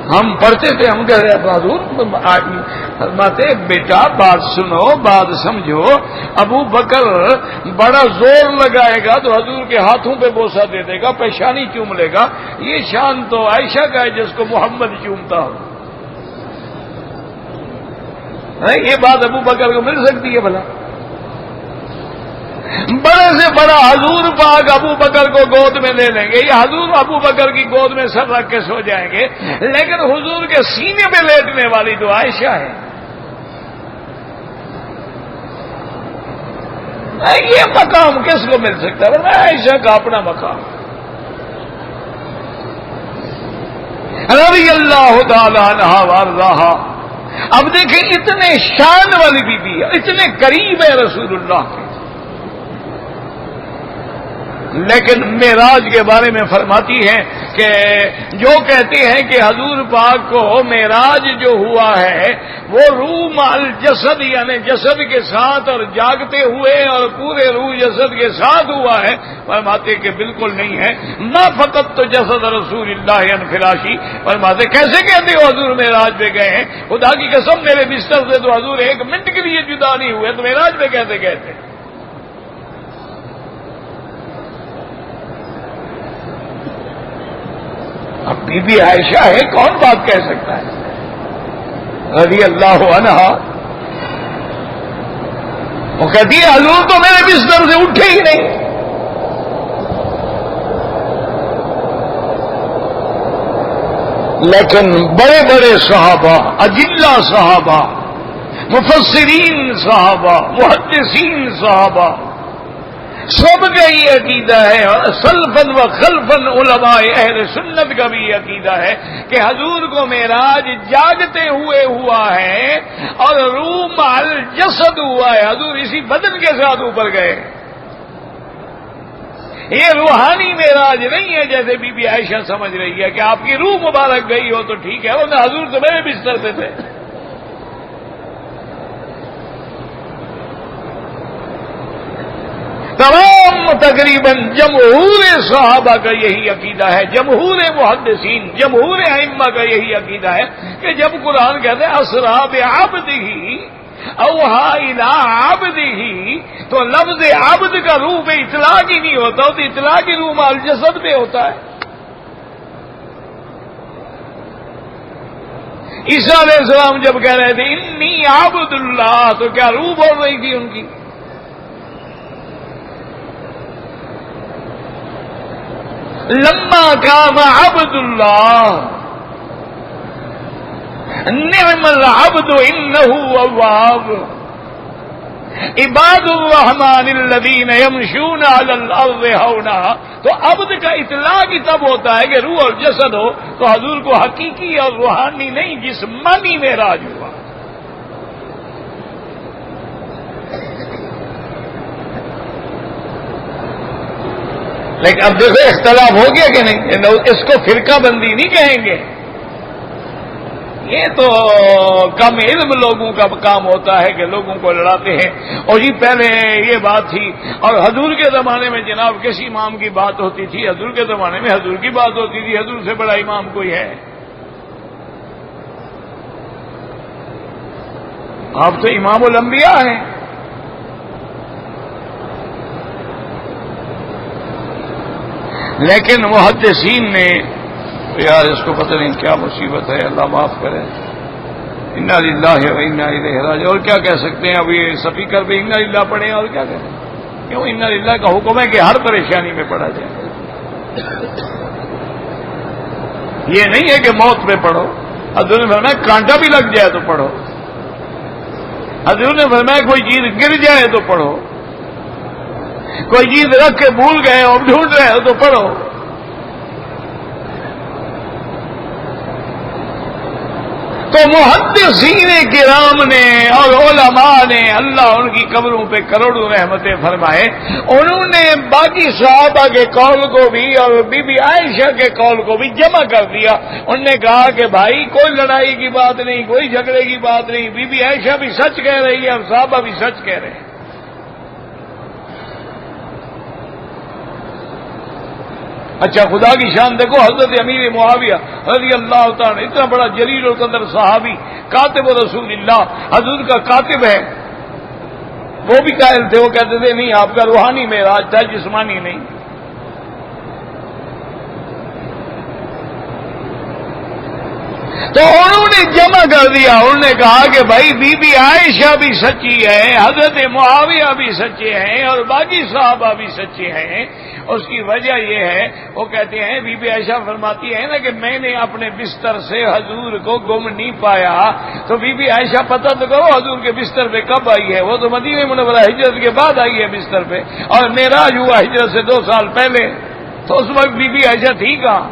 ہم پڑھتے تھے، ہم کہہ رہے حضور فرماتے بیٹا بات سنو، بات سمجھو، ابو بکر بڑا زور لگائے گا تو حضور کے ہاتھوں پہ بوسہ دے دے گا، پیشانی چوم لے گا. یہ شان تو عائشہ کا ہے جس کو محمد چومتا ہو. یہ بات ابو بکر کو مل سکتی ہے بھلا؟ بڑے سے بڑا حضور پاک ابو بکر کو گود میں لے لیں گے، یا حضور ابو بکر کی گود میں سر رکھ کے سو جائیں گے، لیکن حضور کے سینے پہ لیٹنے والی تو عائشہ ہے۔ یہ مقام کس کو مل سکتا ہے؟ میں عائشہ کا اپنا مقام، رضی اللہ تعالی عنہ وارضاہا۔ اب دیکھیں اتنے شان والی بی بی ہے، اتنے قریب ہے رسول اللہ کے، لیکن معراج کے بارے میں فرماتی ہیں کہ جو کہتے ہیں کہ حضور پاک کو معراج جو ہوا ہے وہ روح مال جسد، یعنی جسد کے ساتھ اور جاگتے ہوئے اور پورے روح جسد کے ساتھ ہوا ہے، فرماتے کہ بالکل نہیں ہے۔ ما فقط تو جسد رسول اللہ انفراشی، فرماتے کیسے کہتے ہو حضور معراج پہ گئے ہیں؟ خدا کی قسم میرے بستر سے تو حضور ایک منٹ کے لیے جدا نہیں ہوئے، تو معراج پہ کیسے کہتے؟ اب بی بی عائشہ ہے، کون بات کہہ سکتا ہے؟ رضی اللہ عنہ وہ کہتی ہے حضور تو میرے بستر سے اٹھے ہی نہیں۔ لیکن بڑے بڑے صحابہ، اجلہ صحابہ، مفسرین صحابہ، محدثین صحابہ، سب کا یہ عقیدہ ہے، اور سلفن و خلفن علماء اہل سنت کا بھی یہ عقیدہ ہے کہ حضور کو معراج جاگتے ہوئے ہوا ہے اور روح مال جسد ہوا ہے، حضور اسی بدن کے ساتھ اوپر گئے۔ یہ روحانی معراج نہیں ہے جیسے بی بی عائشہ سمجھ رہی ہے کہ آپ کی روح مبارک گئی ہو تو ٹھیک ہے، ورنہ حضور تو میرے بستر پہ تھے۔ تمام تقریباً جمہور صحابہ کا یہی عقیدہ ہے، جمہور محدثین، جمہور ائمہ کا یہی عقیدہ ہے کہ جب قرآن کہتے ہیں اسریٰ بعبدہ اوحیٰ الی عبدہ، تو لفظ عبد کا روح پہ اطلاق ہی نہیں ہوتا، تو اطلاق کی روح مال جسد پہ ہوتا ہے۔ عیسیٰ علیہ السلام جب کہہ رہے تھے انی عبد اللہ، تو کیا روح بول رہی تھی ان کی؟ لما کان عبد اللہ نعم العبد انہ اواب، عباد الرحمن الذین یمشون علی الارض ہونا۔ تو عبد کا اطلاق ہی تب ہوتا ہے کہ روح اور جسد ہو، تو حضور کو حقیقی اور روحانی نہیں جسمانی معراج ہوا۔ لیکن اب دیکھو اختلاف ہو گیا کہ نہیں، اس کو فرقہ بندی نہیں کہیں گے، یہ تو کم علم لوگوں کا کام ہوتا ہے کہ لوگوں کو لڑاتے ہیں۔ اور جی پہلے یہ بات تھی، اور حضور کے زمانے میں جناب کسی امام کی بات ہوتی تھی، حضور کے زمانے میں حضور کی بات ہوتی تھی، حضور سے بڑا امام کوئی ہے؟ آپ تو امام الانبیاء ہیں۔ لیکن محدثین نے یار اس کو پتہ نہیں کیا مصیبت ہے، اللہ معاف کرے، انا للہ و انا الیہ راجعون۔ اور کیا کہہ سکتے ہیں؟ اب یہ سپیکر پہ انا للہ پڑھیں اور کیا کہیں؟ کیوں انا للہ کا حکم ہے کہ ہر پریشانی میں پڑھا جائے، یہ نہیں ہے کہ موت پہ پڑھو۔ حضور نے فرمایا کانٹا بھی لگ جائے تو پڑھو، حضور نے فرمایا کوئی چیز گر جائے تو پڑھو، کوئی چیز رکھ کے بھول گئے اور ڈھونڈ رہے ہو تو پڑھو۔ تو محدثین کرام نے اور علماء نے، اللہ ان کی قبروں پہ کروڑوں رحمتیں فرمائے، انہوں نے باقی صحابہ کے قول کو بھی اور بی بی عائشہ کے قول کو بھی جمع کر دیا۔ انہوں نے کہا کہ بھائی کوئی لڑائی کی بات نہیں، کوئی جھگڑے کی بات نہیں، بی بی عائشہ بھی سچ کہہ رہی ہے اور صحابہ بھی سچ کہہ رہے ہیں۔ اچھا خدا کی شان دیکھو، حضرت امیر معاویہ رضی اللہ تعالیٰ اتنا بڑا جلیل القدر صحابی، کاتب رسول اللہ، حضور کا کاتب ہے، وہ بھی قائل تھے، وہ کہتے تھے نہیں آپ کا روحانی معراج تھا، جسمانی نہیں۔ تو انہوں نے جمع کر دیا، انہوں نے کہا کہ بھائی بی بی عائشہ بھی سچی ہے، حضرت معاویہ بھی سچے ہیں اور باقی صحابہ بھی سچے ہیں۔ اس کی وجہ یہ ہے، وہ کہتے ہیں بی بی عائشہ فرماتی ہے نا کہ میں نے اپنے بستر سے حضور کو گم نہیں پایا، تو بی بی عائشہ پتہ تو کرو حضور کے بستر پہ کب آئی ہے؟ وہ تو مدینہ منورہ ہجرت کے بعد آئی ہے بستر پہ، اور معراج ہوا ہجرت سے 2 سال پہلے، تو اس وقت بی بی عائشہ تھی کہاں؟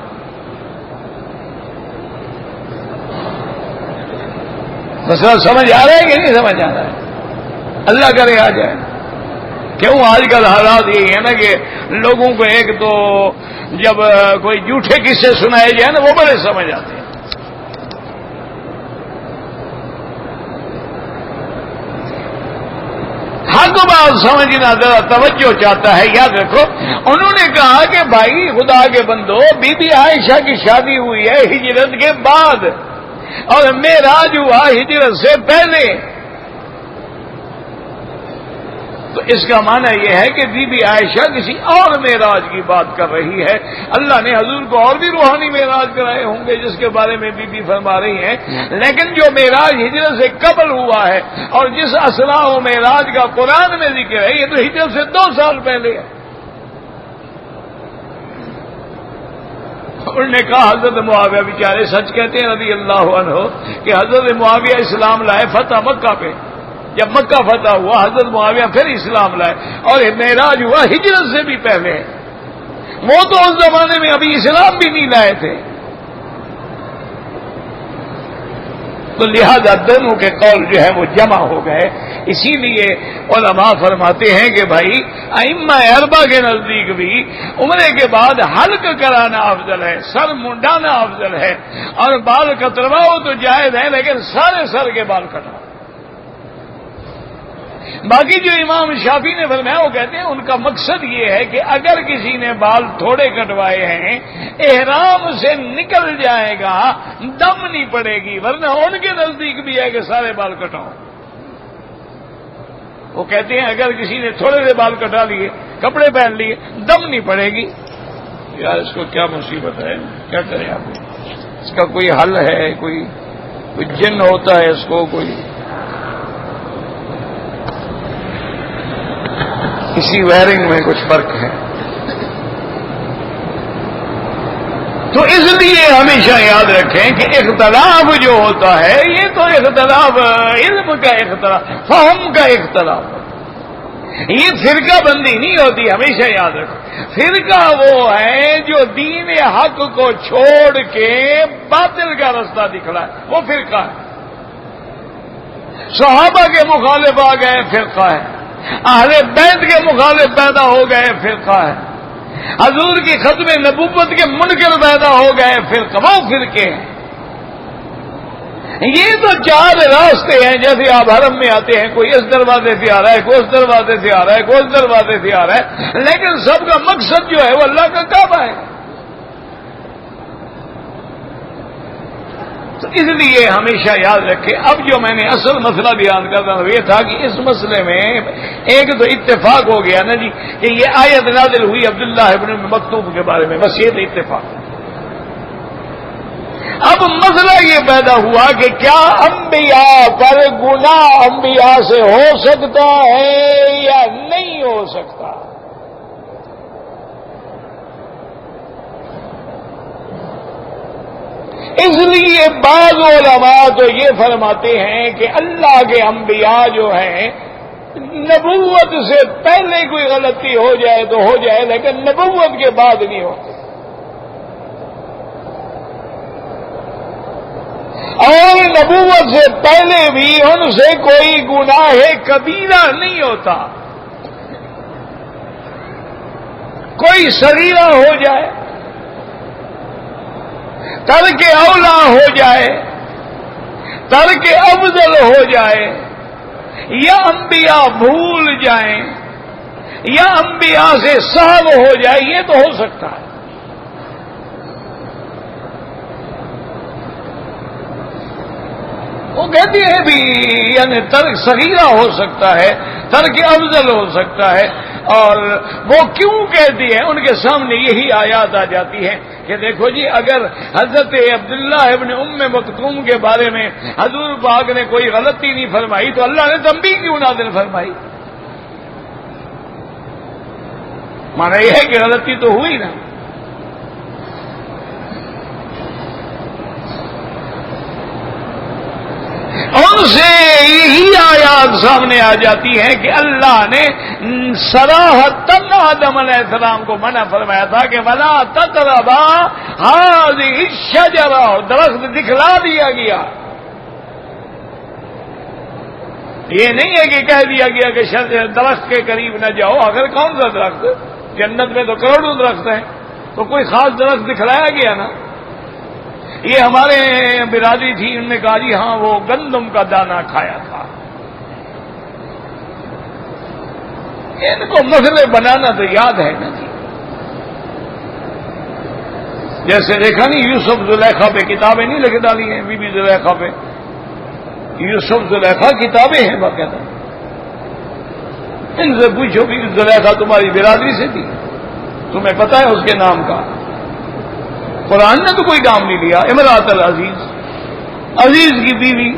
مسئلہ سمجھ آ رہا ہے کہ نہیں سمجھ آ رہا ہے؟ اللہ کرے آ جائے۔ کیوں آج کل حالات یہی ہے نا کہ لوگوں کو ایک تو جب کوئی جھوٹے قصے سنائے جائے نا وہ بڑے سمجھ آتے ہیں۔ حق بات سمجھنا ذرا توجہ چاہتا ہے۔ یاد رکھو انہوں نے کہا کہ بھائی خدا کے بندو بی بی عائشہ کی شادی ہوئی ہے ہجرت کے بعد اور معراج ہوا ہجرت سے پہلے، تو اس کا معنی یہ ہے کہ بی بی عائشہ کسی اور معراج کی بات کر رہی ہے۔ اللہ نے حضور کو اور بھی روحانی معراج کرائے ہوں گے جس کے بارے میں بی بی فرما رہی ہیں، لیکن جو معراج ہجرت سے قبل ہوا ہے اور جس اسراء و معراج کا قرآن میں ذکر ہے یہ تو ہجرت سے 2 سال پہلے ہے۔ انہوں نے کہا حضرت معاویہ بیچارے سچ کہتے ہیں رضی اللہ عنہ کہ حضرت معاویہ اسلام لائے فتح مکہ پہ، جب مکہ فتح ہوا حضرت معاویہ پھر اسلام لائے اور معراج ہوا ہجرت سے بھی پہلے، وہ تو اس زمانے میں ابھی اسلام بھی نہیں لائے تھے۔ تو لہذا دونوں کے قول جو ہے وہ جمع ہو گئے۔ اسی لیے علماء فرماتے ہیں کہ بھائی ائمہ اربعہ کے نزدیک بھی عمرے کے بعد حلق کرانا افضل ہے، سر منڈانا افضل ہے، اور بال کترواؤ تو جائز ہے لیکن سارے سر کے بال کٹاؤ۔ باقی جو امام شافعی نے فرمایا وہ کہتے ہیں ان کا مقصد یہ ہے کہ اگر کسی نے بال تھوڑے کٹوائے ہیں احرام سے نکل جائے گا دم نہیں پڑے گی، ورنہ ان کے نزدیک بھی ہے کہ سارے بال کٹاؤ۔ وہ کہتے ہیں اگر کسی نے تھوڑے سے بال کٹا لیے کپڑے پہن لیے دم نہیں پڑے گی۔ یار اس کو کیا مصیبت ہے، کیا کریں آپ؟ اس کا کوئی حل ہے؟ کوئی جن ہوتا ہے اس کو کوئی؟ اسی وائرنگ میں کچھ فرق ہے۔ تو اس لیے ہمیشہ یاد رکھیں کہ اختلاف جو ہوتا ہے یہ تو اختلاف علم کا اختلاف، فہم کا اختلاف، یہ فرقہ بندی نہیں ہوتی۔ ہمیشہ یاد رکھو فرقہ وہ ہے جو دین حق کو چھوڑ کے باطل کا رستہ دکھلا ہے، وہ فرقہ ہے۔ صحابہ کے مخالف آ گئے فرقہ ہے، اہل بیت کے مخالف پیدا ہو گئے فرقہ ہے، حضور کی ختم نبوت کے منکر پیدا ہو گئے فرقہ، وہ فرقے ہیں۔ یہ تو 4 راستے ہیں، جیسے آپ حرم میں آتے ہیں کوئی اس دروازے سے آ رہا ہے، کوئی اس دروازے سے آ رہا ہے، کوئی اس دروازے سے آ رہا ہے، لیکن سب کا مقصد جو ہے وہ اللہ کا کعبہ ہے۔ تو اس لیے ہمیشہ یاد رکھیں۔ اب جو میں نے اصل مسئلہ بیان کرتا ہوں یہ تھا کہ اس مسئلے میں ایک تو اتفاق ہو گیا نا جی کہ یہ آیت نازل ہوئی عبداللہ ابن مکتوم کے بارے میں، بس یہ تو اتفاق۔ اب مسئلہ یہ پیدا ہوا کہ کیا انبیاء پر گناہ انبیاء سے ہو سکتا ہے یا نہیں ہو سکتا؟ اس لیے بعض علماء تو یہ فرماتے ہیں کہ اللہ کے انبیاء جو ہیں نبوت سے پہلے کوئی غلطی ہو جائے تو ہو جائے لیکن نبوت کے بعد نہیں ہوتی، اور نبوت سے پہلے بھی ان سے کوئی گناہ کبیرہ نہیں ہوتا۔ کوئی صغیرہ ہو جائے، ترک اولا ہو جائے، ترک افضل ہو جائے، یا انبیاء بھول جائیں یا انبیاء سے سہو ہو جائے، یہ تو ہو سکتا ہے۔ وہ کہتی ہے بھی یعنی ترک صغیرہ ہو سکتا ہے، ترک افضل ہو سکتا ہے، اور وہ کیوں کہتی ہے؟ ان کے سامنے یہی آیات آ جاتی ہے کہ دیکھو جی اگر حضرت عبداللہ ابن ام مکتوم کے بارے میں حضور پاک نے کوئی غلطی نہیں فرمائی تو اللہ نے تنبیہ کیوں نازل فرمائی؟ مانا یہ ہے کہ غلطی تو ہوئی نا. ان سے یہی آیات سامنے آ جاتی ہے کہ اللہ نے صراحتاً آدم علیہ السلام کو منع فرمایا تھا کہ ولا تقربا هذه الشجرہ، درخت دکھلا دیا گیا. یہ نہیں ہے کہ کہہ دیا گیا کہ درخت کے قریب نہ جاؤ. اگر کون سا درخت؟ جنت میں تو کروڑوں درخت ہیں، تو کوئی خاص درخت دکھلایا گیا نا. یہ ہمارے برادری تھی، انہوں نے کہا جی ہاں وہ گندم کا دانہ کھایا تھا. ان کو مسئلے بنانا تو یاد ہے نا جی. جیسے دیکھا نہیں یوسف زلیخا پہ کتابیں نہیں لکھ ڈالی ہیں، بی بی زلیخا پہ. یوسف زلیخا کتابیں ہیں باقاعدہ. ان سے پوچھو بھی زلیخا تمہاری برادری سے تھی، تمہیں پتہ ہے اس کے نام کا؟ قرآن نے تو کوئی نام نہیں لیا. امراۃ العزیز، عزیز کی بیوی.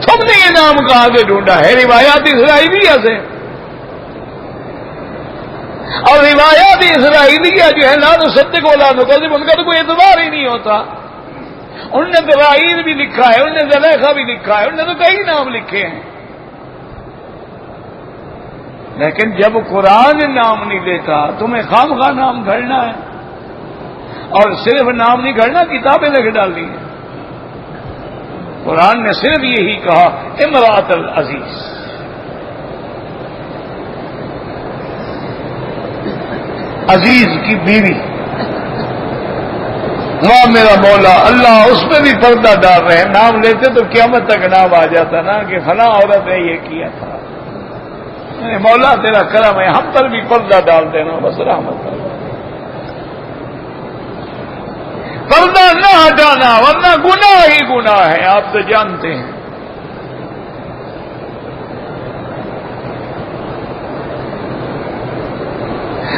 تم نے یہ نام کہاں سے ڈھونڈا ہے؟ روایات اسرائیلیہ سے. اور روایات اسرائیلیہ جو ہے لا نصدق ولا نکذب، ان کا تو کوئی اعتبار ہی نہیں ہوتا. انہوں نے دلائل بھی لکھا ہے، انہوں نے زلیخا بھی لکھا ہے، انہوں نے تو کئی نام لکھے ہیں. لیکن جب قرآن نام نہیں لیتا تمہیں خواہ نام گھڑنا ہے. اور صرف نام نہیں گھڑنا، کتابیں لکھ ڈالنی ہیں. قرآن نے صرف یہی کہا امراۃ العزیز. عزیز کی بیوی. واہ میرا مولا، اللہ اس پہ بھی پردہ ڈال رہے ہیں. نام لیتے تو قیامت تک نام آ جاتا نا کہ فلاں عورت نے یہ کیا تھا. مولا تیرا کرم ہے، ہم پر بھی پردہ ڈال دینا بس، رحمت کر. پردہ نہ ہٹانا، ورنہ گناہ ہی گناہ ہے، آپ تو جانتے ہیں.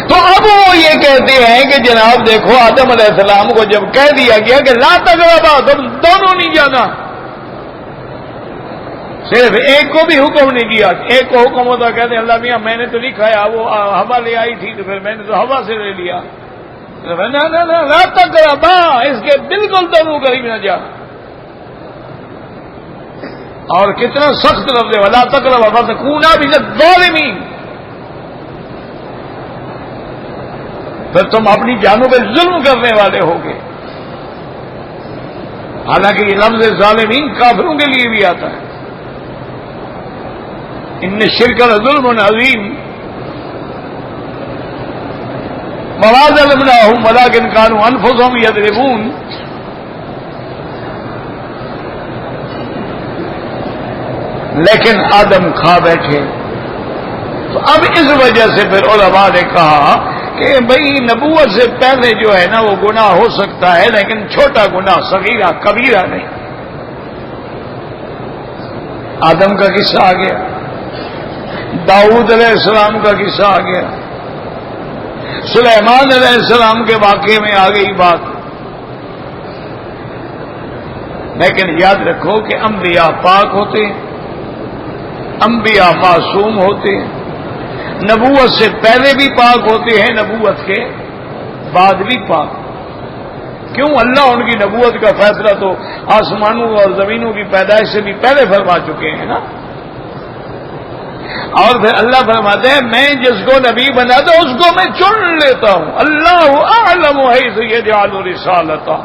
تو اب وہ یہ کہتے ہیں کہ جناب دیکھو آدم علیہ السلام کو جب کہہ دیا گیا کہ لا تقربا، تم دونوں نہیں جانا. صرف ایک کو بھی حکم نہیں دیا. ایک کو حکم ہوتا کہتے اللہ میاں میں نے تو نہیں کھایا، وہ ہوا لے آئی تھی تو پھر میں نے تو ہوا سے لے لیا. لا تقربا، اس کے بالکل دونوں قریب نہ جا. اور کتنا سخت لفظ ہے، ولا تقربا فتکونا من الظالمین. پھر تم اپنی جانوں پہ ظلم کرنے والے ہوگے. حالانکہ یہ لفظ ظالمین کافروں کے لیے بھی آتا ہے. ان الشرک لظلم عظیم. وما ظلمناہم ولکن کانوا انفسہم یظلمون. لیکن آدم کھا بیٹھے. تو اب اس وجہ سے پھر علماء نے کہا کہ بھئی نبوت سے پہلے جو ہے نا وہ گناہ ہو سکتا ہے، لیکن چھوٹا گناہ، صغیرہ کبیرہ نہیں. آدم کا قصہ آ گیا، داؤد علیہ السلام کا قصہ آ گیا، سلیمان علیہ السلام کے واقعے میں آ گئی بات. لیکن یاد رکھو کہ انبیاء پاک ہوتے ہیں، انبیاء معصوم ہوتے ہیں. نبوت سے پہلے بھی پاک ہوتے ہیں، نبوت کے بعد بھی پاک. کیوں؟ اللہ ان کی نبوت کا فیصلہ تو آسمانوں اور زمینوں کی پیدائش سے بھی پہلے فرما چکے ہیں نا. اور پھر اللہ فرماتے ہیں میں جس کو نبی بناتا ہوں اس کو میں چن لیتا ہوں. اللہ اعلم حیث یجعل رسالتہ.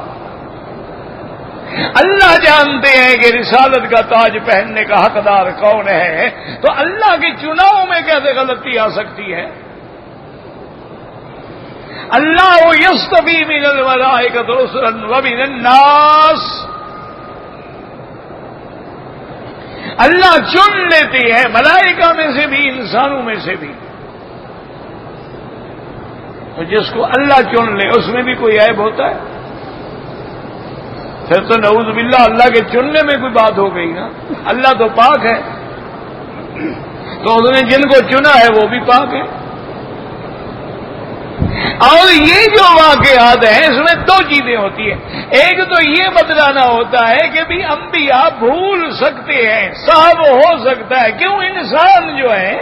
اللہ جانتے ہیں کہ رسالت کا تاج پہننے کا حقدار کون ہے. تو اللہ کے چناؤ میں کیسے غلطی آ سکتی ہے؟ اللہ یصطفی من الملائکۃ رسلا ومن الناس. اللہ چن لیتے ہیں ملائکہ میں سے بھی، انسانوں میں سے بھی. تو جس کو اللہ چن لے اس میں بھی کوئی عیب ہوتا ہے؟ پھر تو نعوذ باللہ اللہ کے چننے میں کوئی بات ہو گئی نا. اللہ تو پاک ہے، تو اس نے جن کو چنا ہے وہ بھی پاک ہے. اور یہ جو واقعات ہیں اس میں دو چیزیں ہوتی ہیں. ایک تو یہ بتلانا ہوتا ہے کہ بھی انبیاء بھول سکتے ہیں، صاحب ہو سکتا ہے. کیوں؟ انسان جو ہے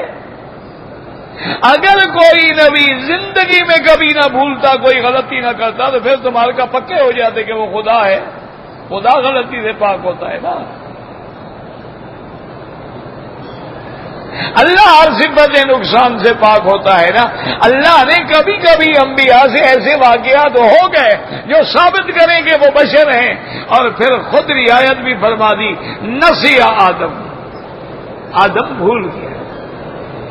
اگر کوئی نبی زندگی میں کبھی نہ بھولتا، کوئی غلطی نہ کرتا، تو پھر تمہارے کا پکے ہو جاتے کہ وہ خدا ہے. خدا غلطی سے پاک ہوتا ہے نا. اللہ ہر صفت نقصان سے پاک ہوتا ہے نا. اللہ نے کبھی کبھی انبیاء سے ایسے واقعات ہو گئے جو ثابت کریں کہ وہ بشر ہیں، اور پھر خود رعایت بھی فرما دی، نسی آدم بھول گیا.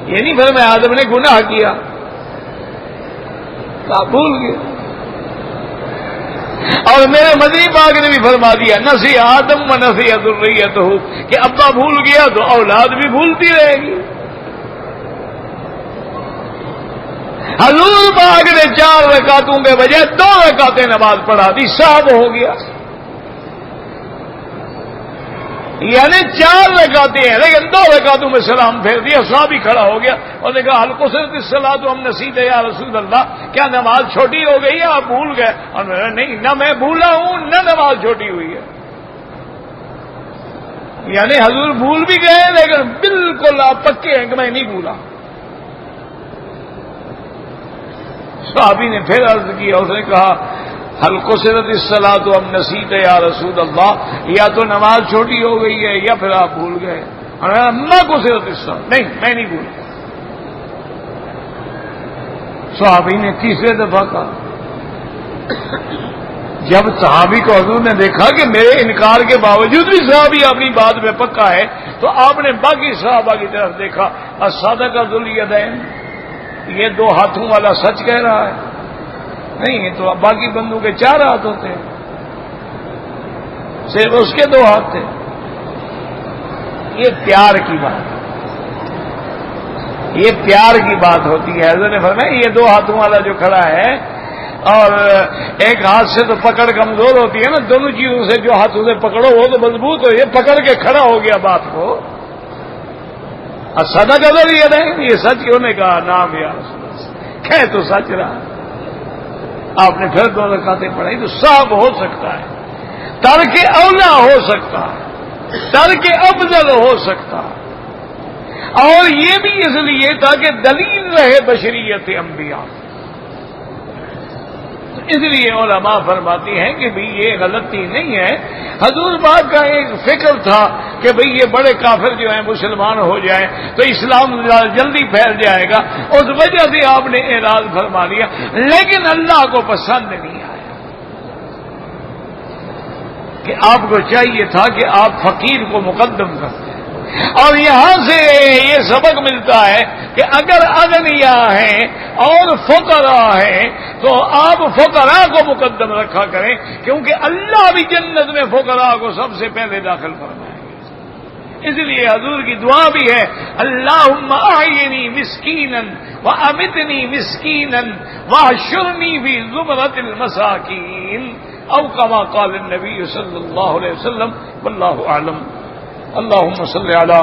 یہ نہیں فرمایا آدم نے گناہ کیا، بھول گیا. اور میرے مدنی پاک نے بھی فرما دیا نسی آدم و نسی ذریتہ، کہ ابا بھول گیا تو اولاد بھی بھولتی رہے گی. حضور پاک نے 4 رکعتوں کے بجائے 2 رکعتیں نماز پڑھا دی، صاحب ہو گیا. یعنی 4 رکعتیں ہیں لیکن 2 رکعتوں میں سلام پھیر دیا. صحابی کھڑا ہو گیا اور نے کہا حلقوں سے الصلاۃ تو ہم نسیت یا رسول اللہ، کیا نماز چھوٹی ہو گئی ہے؟ آپ بھول گئے؟ اور نہیں، نہ میں بھولا ہوں نہ نماز چھوٹی ہوئی ہے. یعنی حضور بھول بھی گئے لیکن بالکل آپ پکے ہیں کہ میں نہیں بھولا. صحابی نے پھر عرض کیا، اس نے کہا حلقوں سے الصلاۃ تو ہم نسیت یا رسول اللہ، یا تو نماز چھوٹی ہو گئی ہے یا پھر آپ بھول گئے. میں کو صرف نہیں، میں نہیں بھول. صحابی نے 3 دفعہ کہا. جب صحابی کو حضور نے دیکھا کہ میرے انکار کے باوجود بھی صحابی اپنی بات میں پکا ہے، تو آپ نے باقی صحابہ کی طرف دیکھا. الصادق ذو الیدین، یہ 2 ہاتھوں والا سچ کہہ رہا ہے. نہیں تو باقی بندوں کے 4 ہاتھ ہوتے ہیں، صرف اس کے 2 ہاتھ تھے. یہ پیار کی بات، یہ پیار کی بات ہوتی ہے. حضرت نے فرمایا یہ 2 ہاتھوں والا جو کھڑا ہے اور ایک ہاتھ سے تو پکڑ کمزور ہوتی ہے نا، دونوں چیزوں سے جو ہاتھوں سے پکڑو وہ تو مضبوط ہو. یہ پکڑ کے کھڑا ہو گیا بات کو. صدق ذو الیدین، یہ سچ کیوں نے کہا؟ نام یا رسول اللہ، کہہ تو سچ رہا. آپ نے پھر 2 رکعتیں پڑھائی تو صاحب ہو سکتا ہے، ترک اولا ہو سکتا ہے، ترک افضل ہو سکتا ہے. اور یہ بھی اس لیے تاکہ دلیل رہے بشریت انبیاء. اس لیے علماء فرماتی ہیں کہ بھئی یہ غلطی نہیں ہے. حضور پاک کا ایک فکر تھا کہ بھئی یہ بڑے کافر جو ہیں مسلمان ہو جائیں تو اسلام جلدی پھیل جائے گا، اس وجہ سے آپ نے اعراض فرما لیا. لیکن اللہ کو پسند نہیں آیا کہ آپ کو چاہیے تھا کہ آپ فقیر کو مقدم کرتے. اور یہاں سے یہ سبق ملتا ہے کہ اگر اغنیاء ہیں اور فقراء ہیں تو آپ فقراء کو مقدم رکھا کریں، کیونکہ اللہ بھی جنت میں فقراء کو سب سے پہلے داخل فرمائیں گے. اس لیے حضور کی دعا بھی ہے اللہم احینی مسکینا وامتنی مسکینا واحشرنی فی زمرۃ المساکین، او کما قال النبی صلی اللہ علیہ وسلم، واللہ اعلم. اللهم صل على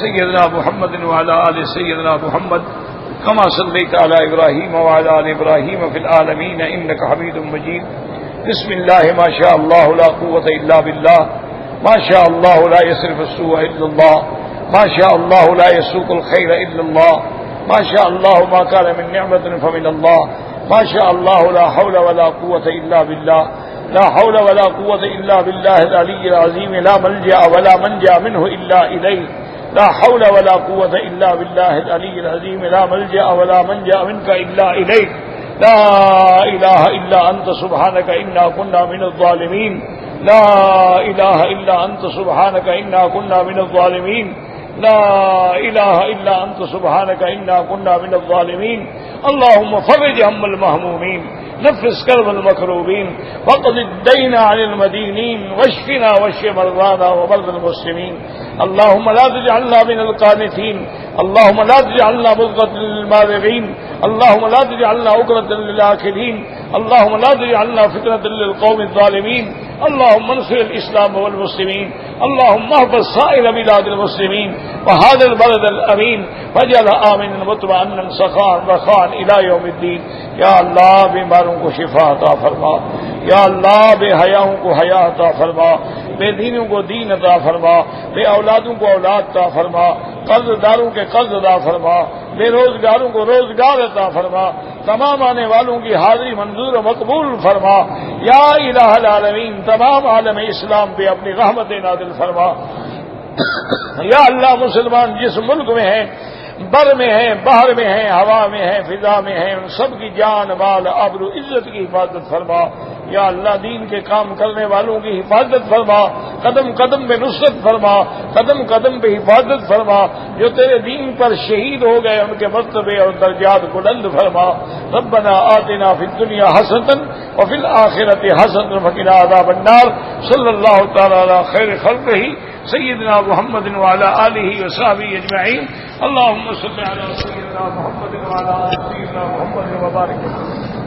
سيدنا محمد وعلى آل سيدنا محمد كما صليت على إبراهيم وعلى آل إبراهيم في العالمين إنك حميد مجيد. بسم الله ما شاء الله لا قوة إلا بالله، ما شاء الله لا يصرف السوء إلا الله، ما شاء الله لا يسوق الخير إلا الله، ما شاء الله ما كان من نعمة فمن الله، ما شاء الله لا حول ولا قوة إلا بالله، لا حول ولا قوة إلا بالله العلي العظيم، لا ملجأ ولا منجا منه إلا إليه، لا حول ولا قوة إلا بالله العلي العظيم، لا ملجأ ولا منجا منك إلا إليك، لا إله إلا أنت سبحانك إنا كنا من الظالمين، لا إله إلا أنت سبحانك إنا كنا من الظالمين، لا إله إلا أنت سبحانك إنا كنا من الظالمين. اللهم فرج هم المهمومين، نفس كرب المكروبين، واقض الدين عن المدينين، واشفنا واشف مرضانا ومرضى المسلمين. اللهم لا تجعلنا من القانتين، اللهم لا تجعلنا مضغة للمارغين، اللهم لا تجعلنا عقرة للآكلين، اللهم لا تجعلنا فتنة للقوم الظالمين. اللهم انصر الإسلام والمسلمين، اللهم احفظ سائر بلاد المسلمين، وهذا البلد الامین واجعل آمنا مطمئنا سخاء رخاء الى یوم الدین. یا اللہ بیماروں کو شفا عطا فرما، یا اللہ بے حیاؤں کو حیا عطا فرما، بے دینوں کو دین عطا فرما، بے اولادوں کو اولاد عطا فرما، قرض داروں کے قرض عطا فرما، بے روزگاروں کو روزگار عطا فرما، تمام آنے والوں کی حاضری منظور و مقبول فرما. یا الہ العالمین تمام عالم اسلام پہ اپنی رحمت نازل فرما. یا اللہ مسلمان جس ملک میں ہیں، بر میں ہیں، بحر میں ہیں، ہوا میں ہیں، فضا میں ہیں، ان سب کی جان مال آبرو عزت کی حفاظت فرما. یا اللہ دین کے کام کرنے والوں کی حفاظت فرما، قدم قدم پہ نصرت فرما، قدم قدم پہ حفاظت فرما. جو تیرے دین پر شہید ہو گئے ان کے مرتبے اور درجات بلند فرما. ربنا آتنا فی الدنیا حسنۃ وفی الآخرۃ حسنۃ وقنا عذاب النار. صلی اللہ تعالی علی خیر خلقہ سیدنا محمد وعلی آلہ وصحبہ اجمعین. اللهم صل علی سیدنا محمد وعلی آل سیدنا محمد وبارک وسلم.